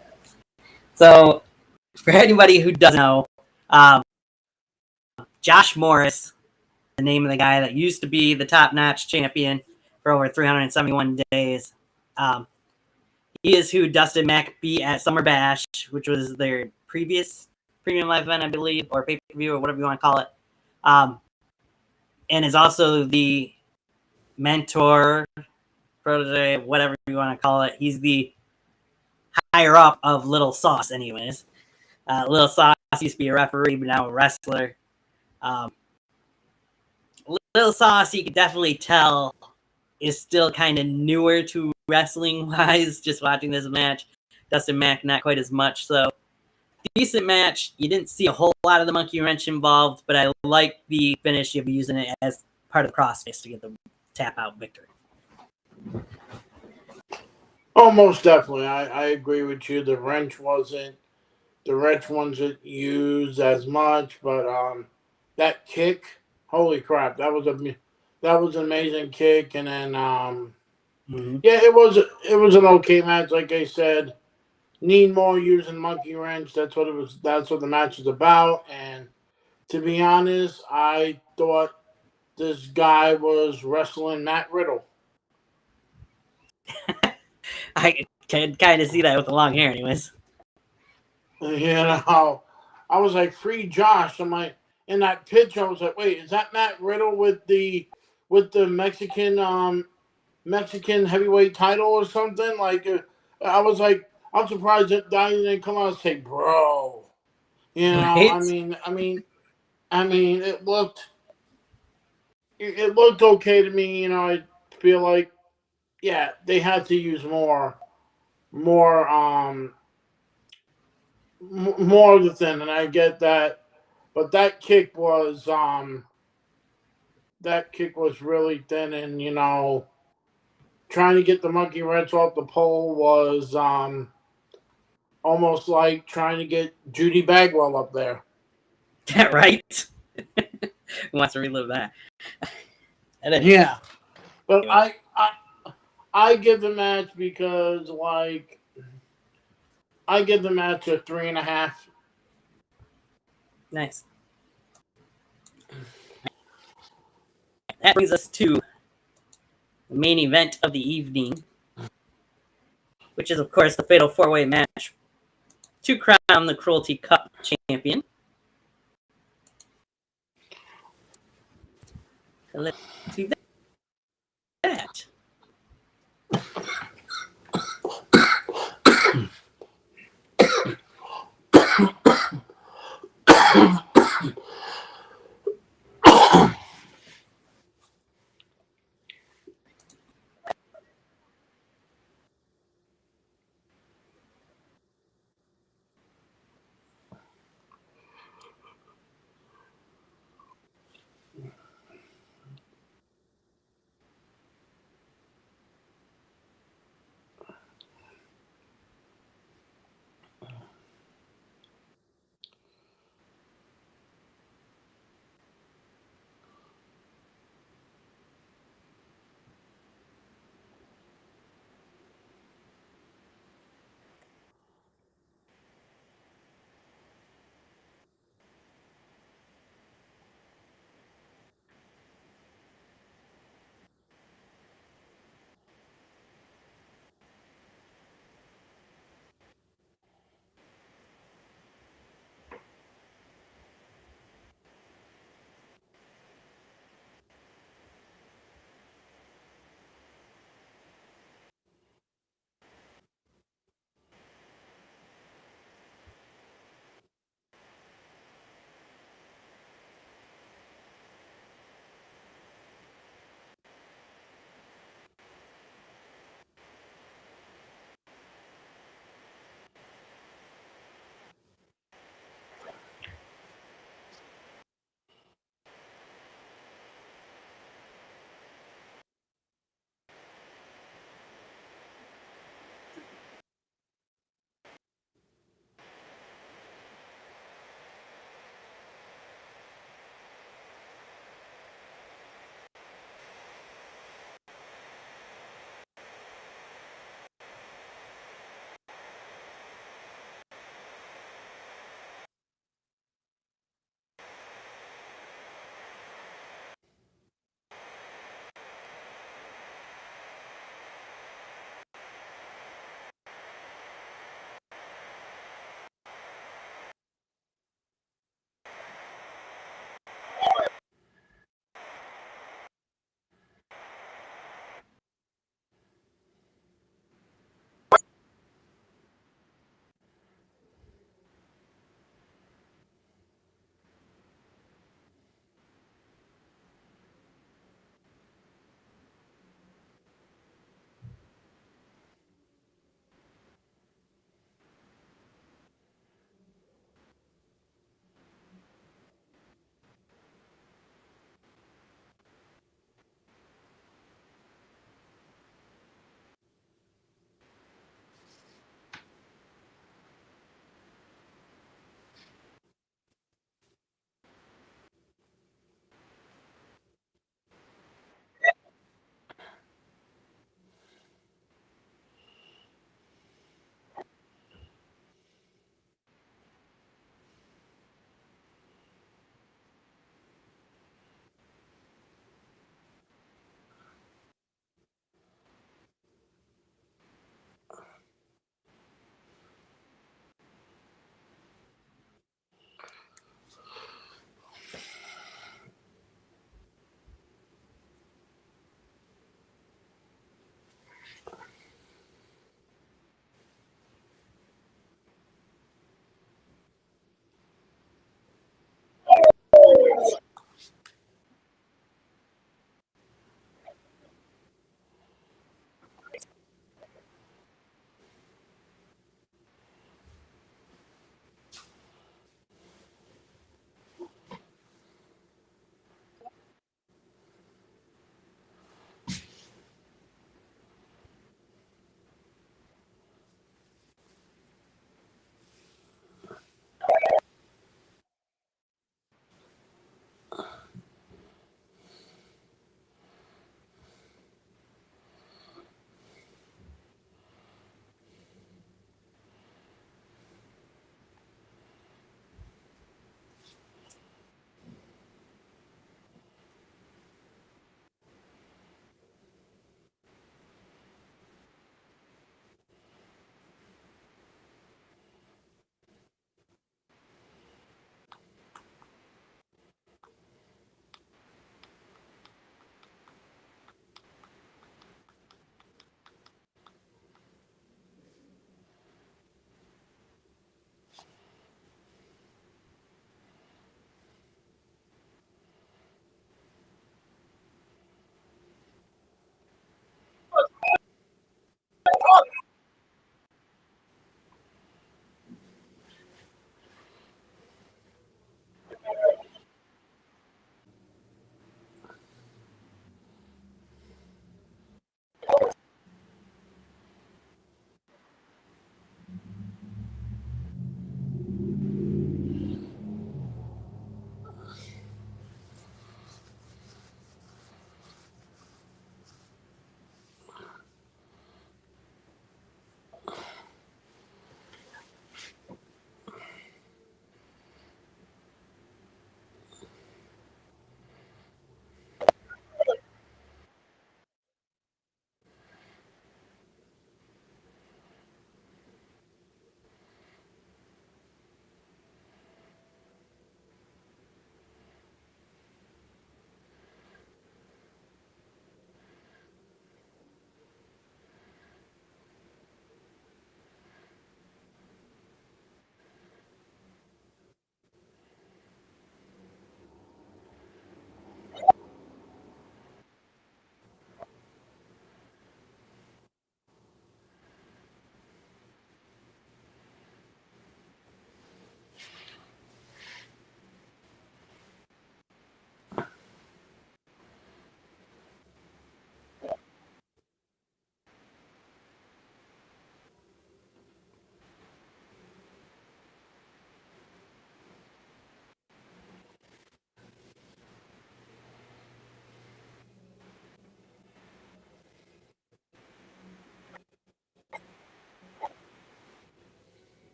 So, for anybody who doesn't know, um, Josh Morris, the name of the guy that used to be the top-notch champion for over 371 days. Um, he is who Dustin Mack beat at Summer Bash, which was their previous premium live event, I believe, or pay-per-view, or whatever you want to call it. And is also the mentor, protege, whatever you want to call it. He's the higher up of Little Sauce, anyways. Little Sauce used to be a referee, but now a wrestler. Um, Little Sauce, you could definitely tell, is still kind of newer to wrestling wise, just watching this match. Dustin Mack, not quite as much. So, decent match. You didn't see a whole lot of the monkey wrench involved, but I like the finish of using it as part of the crossface to get the tap out victory. Oh, most definitely. I agree with you. The wrench wasn't used as much, but that kick, holy crap, that was an amazing kick. And then yeah, it was an okay match. Like I said, need more using monkey wrench. That's what it was. That's what the match is about. And to be honest, I thought this guy was wrestling Matt Riddle. I can kind of see that with the long hair, anyways. You know, I was like, free Josh. I'm like, in that pitch, I was like, wait, is that Matt Riddle with the Mexican heavyweight title or something? Like, I was like, I'm surprised that Donnie didn't come out and say, bro. You know, Right? it looked okay to me. You know, I feel like, yeah, they had to use more more of the thing, and I get that, but that kick was really thin, and you know, trying to get the monkey wrench off the pole was almost like trying to get Judy Bagwell up there. Right? Who wants to relive that? And then, Yeah, but anyway, I give the match because like I give the match a 3.5. nice. That brings us to the main event of the evening, which is, of course, the Fatal 4-Way match to crown the Cruelty Cup champion. So let's do that.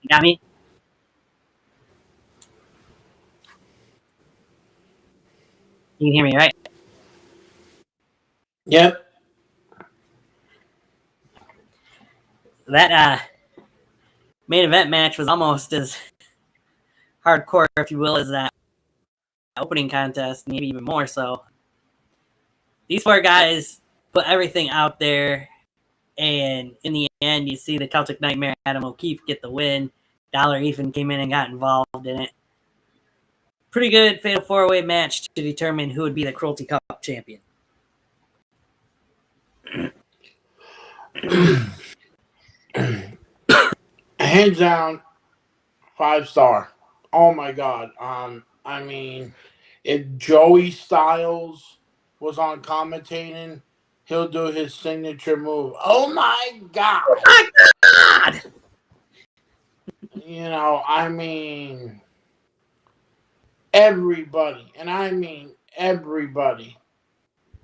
You got me? You can hear me, right? Yep. That main event match was almost as hardcore, if you will, as that opening contest, maybe even more so. These four guys put everything out there, and in the end, you see the Celtic Nightmare Adam O'Keefe get the win. Dollar even came in and got involved in it. Pretty good fatal four-way match to determine who would be the Cruelty Cup champion. Hands down, 5-star. Oh my god. I mean, if Joey Styles was on commentating, he'll do his signature move. Oh my god. God! You know, I mean, everybody, and I mean everybody,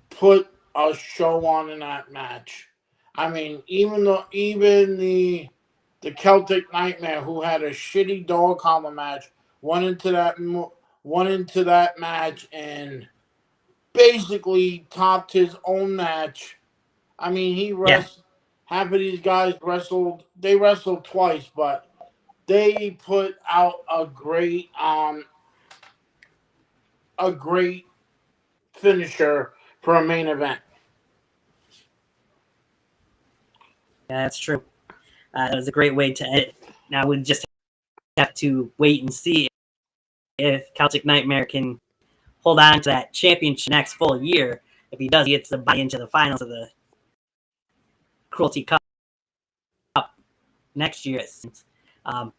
put a show on in that match. I mean, even the Celtic Nightmare, who had a shitty dog collar match, went into that match and basically topped his own match. I mean, half of these guys wrestled. They wrestled twice, but they put out a great finisher for a main event. Yeah, that's true. That was a great way to end it. Now we just have to wait and see if Celtic Nightmare can hold on to that championship next full year. If he does, he gets to buy into the finals of the Cruelty Cup next year. Of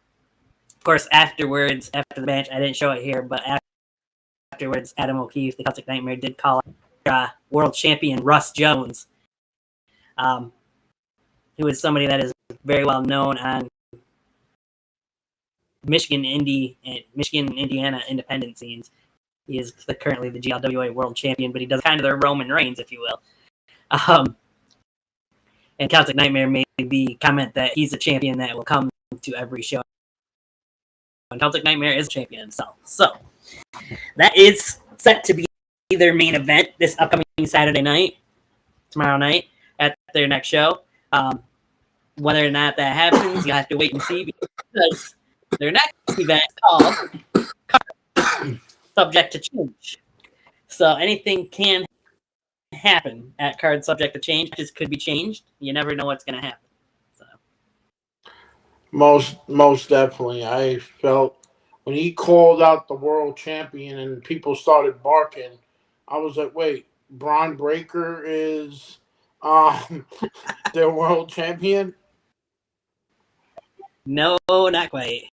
course, after the match, I didn't show it here, but afterwards, Adam O'Keefe, the Celtic Nightmare, did call out world champion Russ Jones, who is somebody that is very well known on Michigan, Indiana independent scenes. He is currently the GLWA world champion, but he does kind of the Roman Reigns, if you will. And Celtic Nightmare made the comment that he's a champion that will come to every show. And Celtic Nightmare is a champion himself. So that is set to be their main event this upcoming Saturday night, tomorrow night, at their next show. Whether or not that happens, you'll have to wait and see, because their next event is called Subject to Change. So anything can happen at Card Subject to Change. Just could be changed. You never know what's going to happen. So Most definitely. I felt when he called out the world champion and people started barking, I was like, wait, Braun Breaker is their world champion? No, not quite.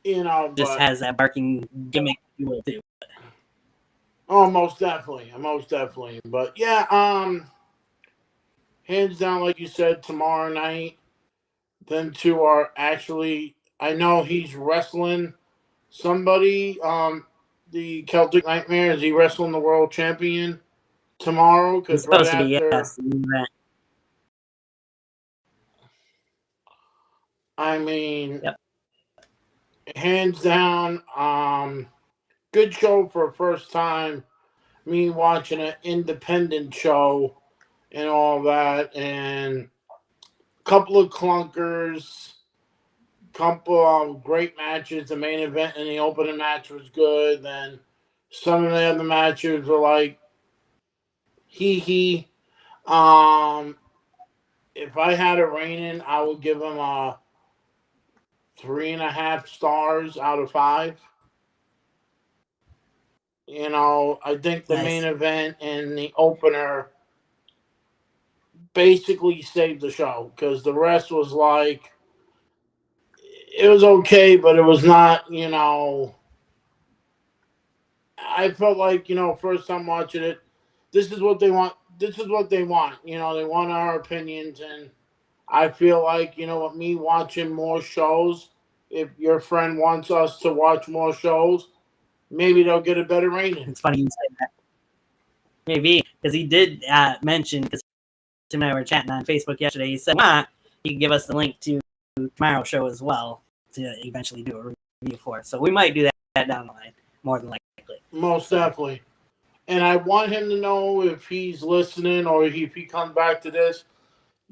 You know, Just but has that barking gimmick too. oh, most definitely. But yeah, hands down, like you said, tomorrow night. Them two are actually. I know he's wrestling somebody. The Celtic Nightmare, is he wrestling the world champion tomorrow? He's Because right supposed to be, after, yes. I mean, Yep. hands down, good show for first time. Me watching an independent show and all that, and couple of clunkers, couple of great matches. The main event and the opening match was good. Then some of the other matches were like hee hee. If I had a rating, I would give him a 3.5 stars out of 5. You know, I think the main Nice. event and the opener basically saved the show because the rest was like it was okay, but it was not. I felt like first time watching it, this is what they want. This is what they want. They want our opinions, and I feel like what me watching more shows. If your friend wants us to watch more shows, maybe they'll get a better rating. It's funny you say that. Maybe because he did mention, because Tim and I were chatting on Facebook yesterday. He said, he can give us the link to tomorrow's show as well to eventually do a review for. So we might do that down the line, more than likely. Most definitely. And I want him to know if he's listening or if he comes back to this.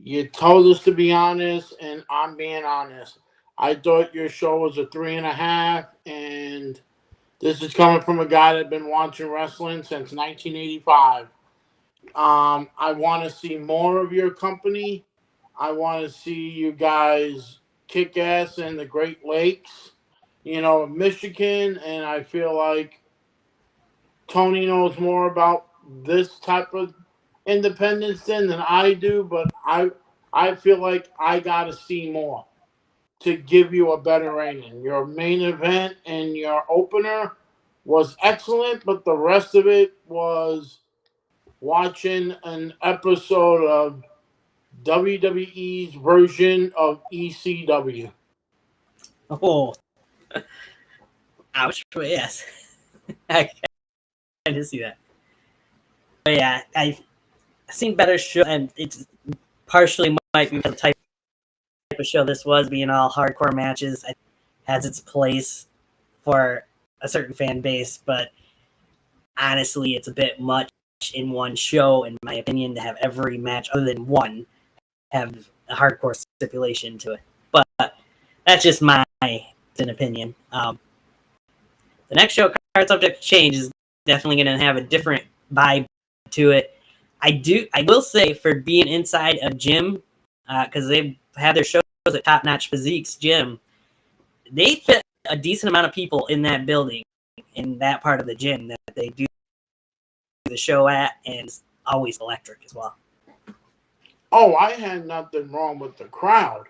You told us to be honest, and I'm being honest. I thought your show was a 3.5, and this is coming from a guy that's been watching wrestling since 1985. I want to see more of your company. I want to see you guys kick ass in the Great Lakes, Michigan, and I feel like Tony knows more about this type of independence than I do, but I feel like I gotta see more to give you a better rating. Your main event and your opener was excellent, but the rest of it was watching an episode of WWE's version of ECW. Oh, ouch! But yes, I can see that. But yeah, I've seen better show, and it's partially might be the type of show this was, being all hardcore matches. It has its place for a certain fan base, but honestly, it's a bit much in one show, in my opinion, to have every match other than one have a hardcore stipulation to it. But that's just my opinion. The next show, Card Subject Change, is definitely going to have a different vibe to it. I will say, for being inside a gym, because they've had their shows at Top Notch Physique's gym, they fit a decent amount of people in that building, in that part of the gym that they do the show at, and it's always electric as well. Oh, I had nothing wrong with the crowd.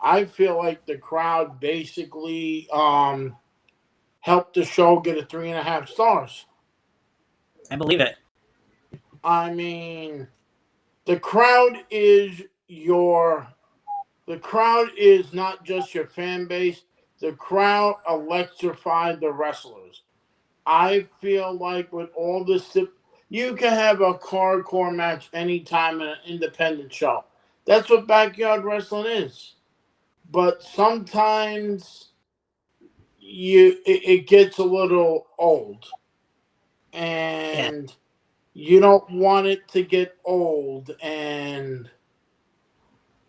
I feel like the crowd basically helped the show get a 3.5 stars. I believe it. I mean, the crowd is not just your fan base. The crowd electrified the wrestlers. I feel like with all this, you can have a hardcore match anytime in an independent show. That's what backyard wrestling is. But sometimes it gets a little old, and you don't want it to get old. And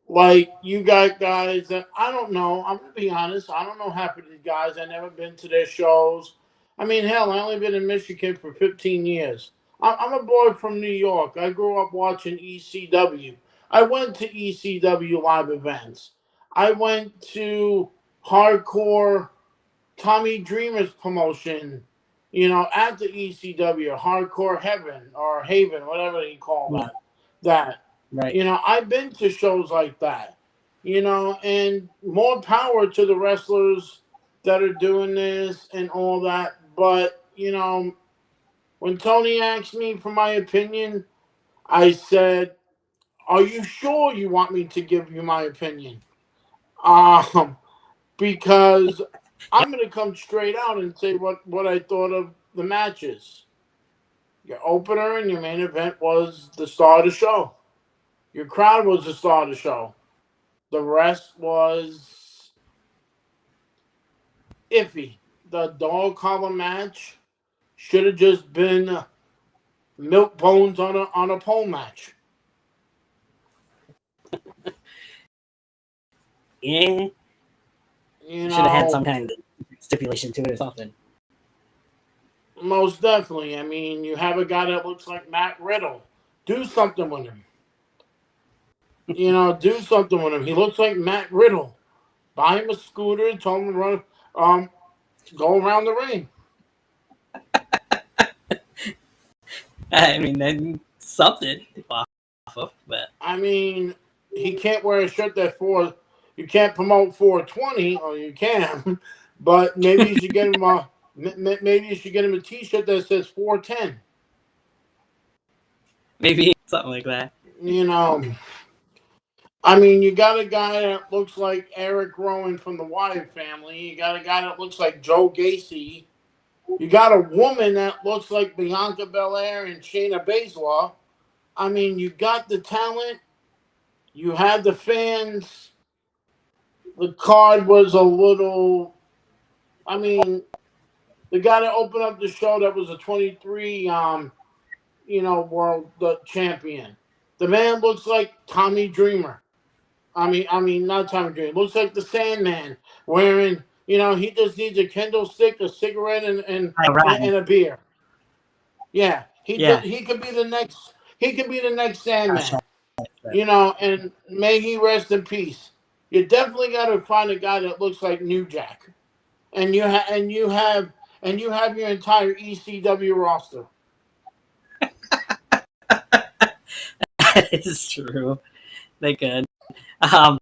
like, you got guys that I don't know. I'm gonna be honest. I don't know half of these guys. I never been to their shows. I mean, hell, I only been in Michigan for 15 years. I'm a boy from New York. I grew up watching ECW. I went to ECW live events. I went to hardcore Tommy Dreamer's promotion, at the ECW, Hardcore Heaven or Haven, whatever you call that. Right. I've been to shows like that. and more power to the wrestlers that are doing this and all that. But, when Tony asked me for my opinion, I said, "Are you sure you want me to give you my opinion?" Um, because I'm going to come straight out and say what I thought of the matches. Your opener and your main event was the star of the show. Your crowd was the star of the show. The rest was iffy. The dog collar match should have just been milk bones on a pole match. Yeah, You should have had know, some kind of stipulation to it or something. most definitely. I mean, you have a guy that looks like Matt Riddle. Do something with him. Do something with him. He looks like Matt Riddle. Buy him a scooter and tell him to run, go around the ring. I mean, then something off of, but I mean, he can't wear a shirt that you can't promote 420, or you can, but maybe you should get him a T-shirt that says 410. maybe something like that. I mean, you got a guy that looks like Eric Rowan from the Wyatt family. You got a guy that looks like Joe Gacy. You got a woman that looks like Bianca Belair and Shayna Baszler. I mean, you got the talent. You had the fans. The card was a little. I mean, the guy that opened up the show that was a 23, world champion. The man looks like Tommy Dreamer. I mean, not Tommy Dreamer. Looks like the Sandman wearing. He just needs a Kindle stick, a cigarette, and a beer. Yeah, he could be the next. He could be the next Sandman. And may he rest in peace. You definitely got to find a guy that looks like New Jack, and you have your entire ECW roster. That is true. They could. Um,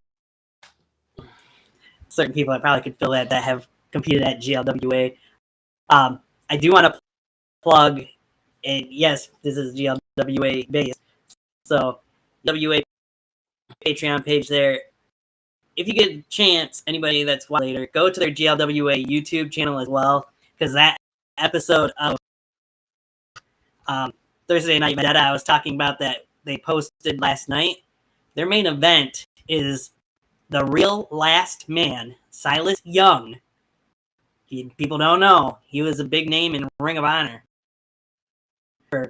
certain people that probably could fill that have competed at GLWA. I do want to plug, and yes, this is GLWA based. So, WA Patreon page there. If you get a chance, anybody that's watching later, go to their GLWA YouTube channel as well, because that episode of Thursday Night Vendetta I was talking about that they posted last night, their main event is the real last man, Silas Young. People don't know, he was a big name in Ring of Honor for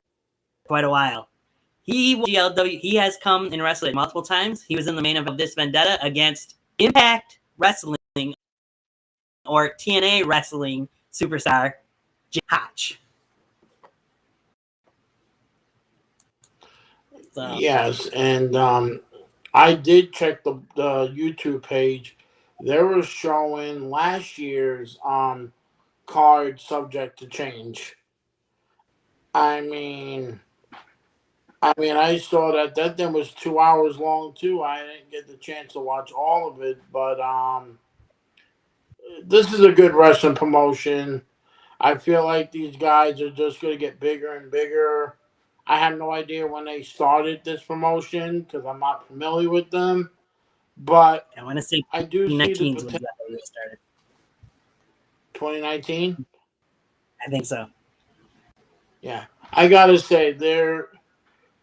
quite a while. He has come and wrestled multiple times. He was in the main event of this Vendetta against Impact Wrestling or TNA Wrestling superstar Jim Hotch. So, Yes, and I did check the YouTube page. They were showing last year's card subject to change. I mean, I saw that thing was 2 hours long too. I didn't get the chance to watch all of it, but this is a good wrestling promotion. I feel like these guys are just going to get bigger and bigger. I have no idea when they started this promotion because I'm not familiar with them. But I want to say I do see the 2019 was potential. when they started. 2019? I think so. Yeah. I got to say, they're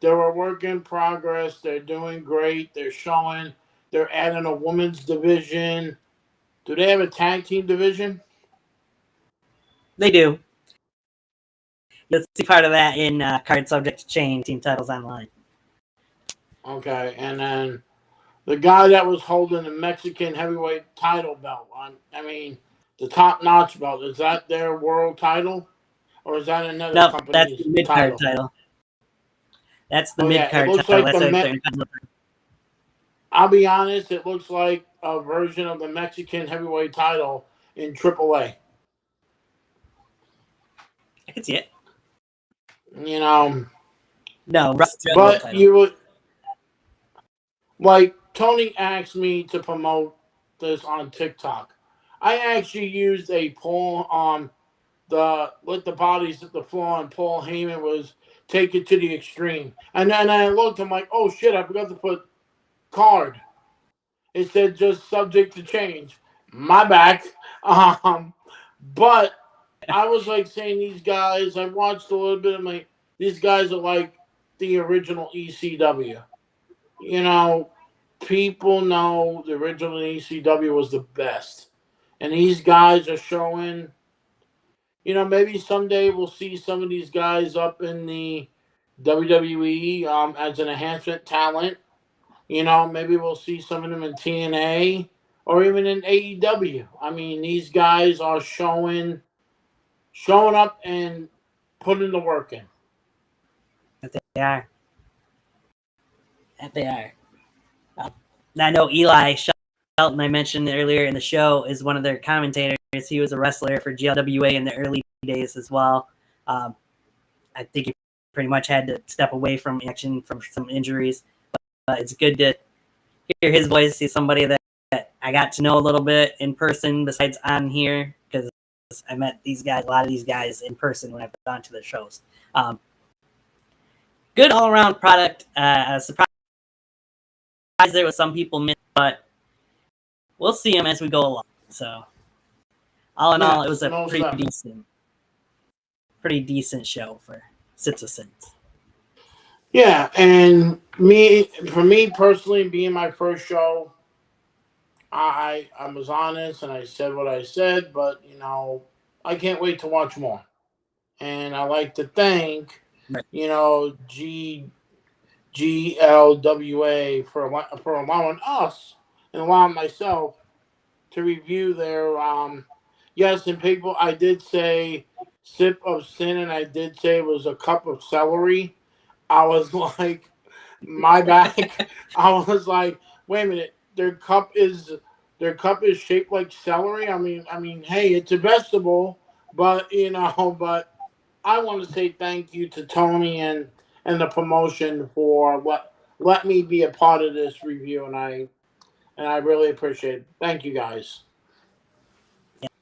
a work in progress. They're doing great. They're adding a women's division. Do they have a tag team division? They do. You'll see part of that in Card Subject to Change Team Titles Online. Okay. And then the guy that was holding the Mexican heavyweight title belt, the top-notch belt, is that their world title? Or is that another No, company's that's the mid-card title. That's the mid-card it looks title. like I'll be honest, it looks like a version of the Mexican heavyweight title in AAA. I can see it. No, but you would like Tony asked me to promote this on TikTok. I actually used a poll on the let the bodies hit the floor, and Paul Heyman was take it to the extreme. And then I looked, I'm like, oh shit, I forgot to put card. It said just subject to change. My back. But I was like saying these guys, I watched a little bit of these guys are like the original ECW. You know, people know the original ECW was the best. And these guys are showing, maybe someday we'll see some of these guys up in the WWE as an enhancement talent. Maybe we'll see some of them in TNA or even in AEW. I mean, these guys are showing up and putting the work in. That they are. That they are. I know Eli Shelton, I mentioned earlier in the show, is one of their commentators. He was a wrestler for GLWA in the early days as well. I think he pretty much had to step away from action from some injuries. But it's good to hear his voice. He's somebody that I got to know a little bit in person besides on here, because I met a lot of these guys in person when I've gone to the shows. Good all-around product. Surprised there was some people missed, but we'll see them as we go along. So, all in all, it was a pretty decent show for Sips of Sins. Yeah, and for me personally, being my first show, I was honest and I said what I said, but I can't wait to watch more. And I like to thank, GLWA for allowing us and allowing myself to review their yes, and people, I did say Sip of Sin, and I did say it was a cup of celery. I was like, my back. I was like, wait a minute, their cup is shaped like celery. I mean, hey, it's a vegetable, but but I want to say thank you to Tony and the promotion for let me be a part of this review, and I really appreciate it. Thank you guys.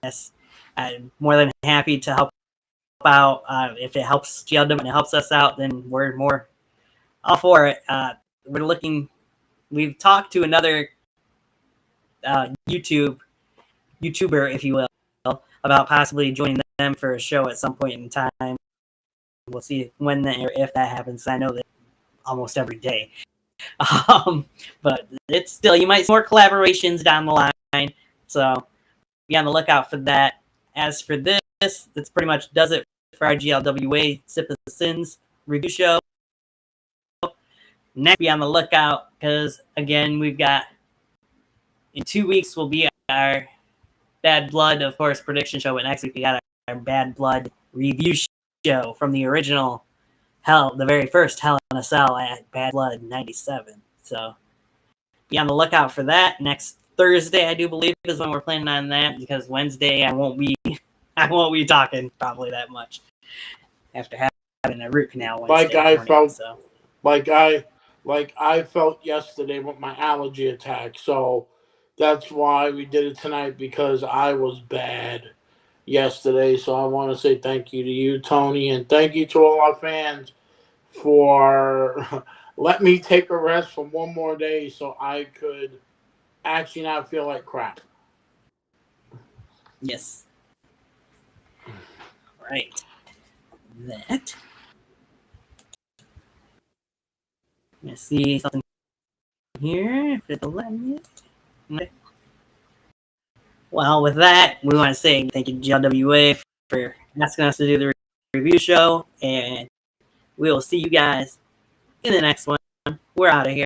Yes, I'm more than happy to help out. If it helps GLW and it helps us out, then we're more all for it. We've talked to another YouTuber, if you will, about possibly joining them for a show at some point in time. We'll see when or if that happens. I know that almost every day. But it's still, you might see more collaborations down the line. So be on the lookout for that. As for this pretty much does it for our GLWA Sip of Sins review show. Next, be on the lookout, because again, we've got in 2 weeks will be our Bad Blood, of course, prediction show, but next week we got our Bad Blood review show from the original the very first Hell in a Cell at Bad Blood 97. So be on the lookout for that. Next Thursday, I do believe, is when we're planning on that, because Wednesday I won't be talking probably that much after having a root canal Wednesday morning. Like I felt yesterday with my allergy attack. So that's why we did it tonight, because I was bad yesterday. So I want to say thank you to you, Tony, and thank you to all our fans for let me take a rest for one more day so I could actually not feel like crap. Yes. Right. That. Let's see something here. If it'll let me. Well, with that, we want to say thank you to GLWA for asking us to do the review show, and we will see you guys in the next one. We're out of here.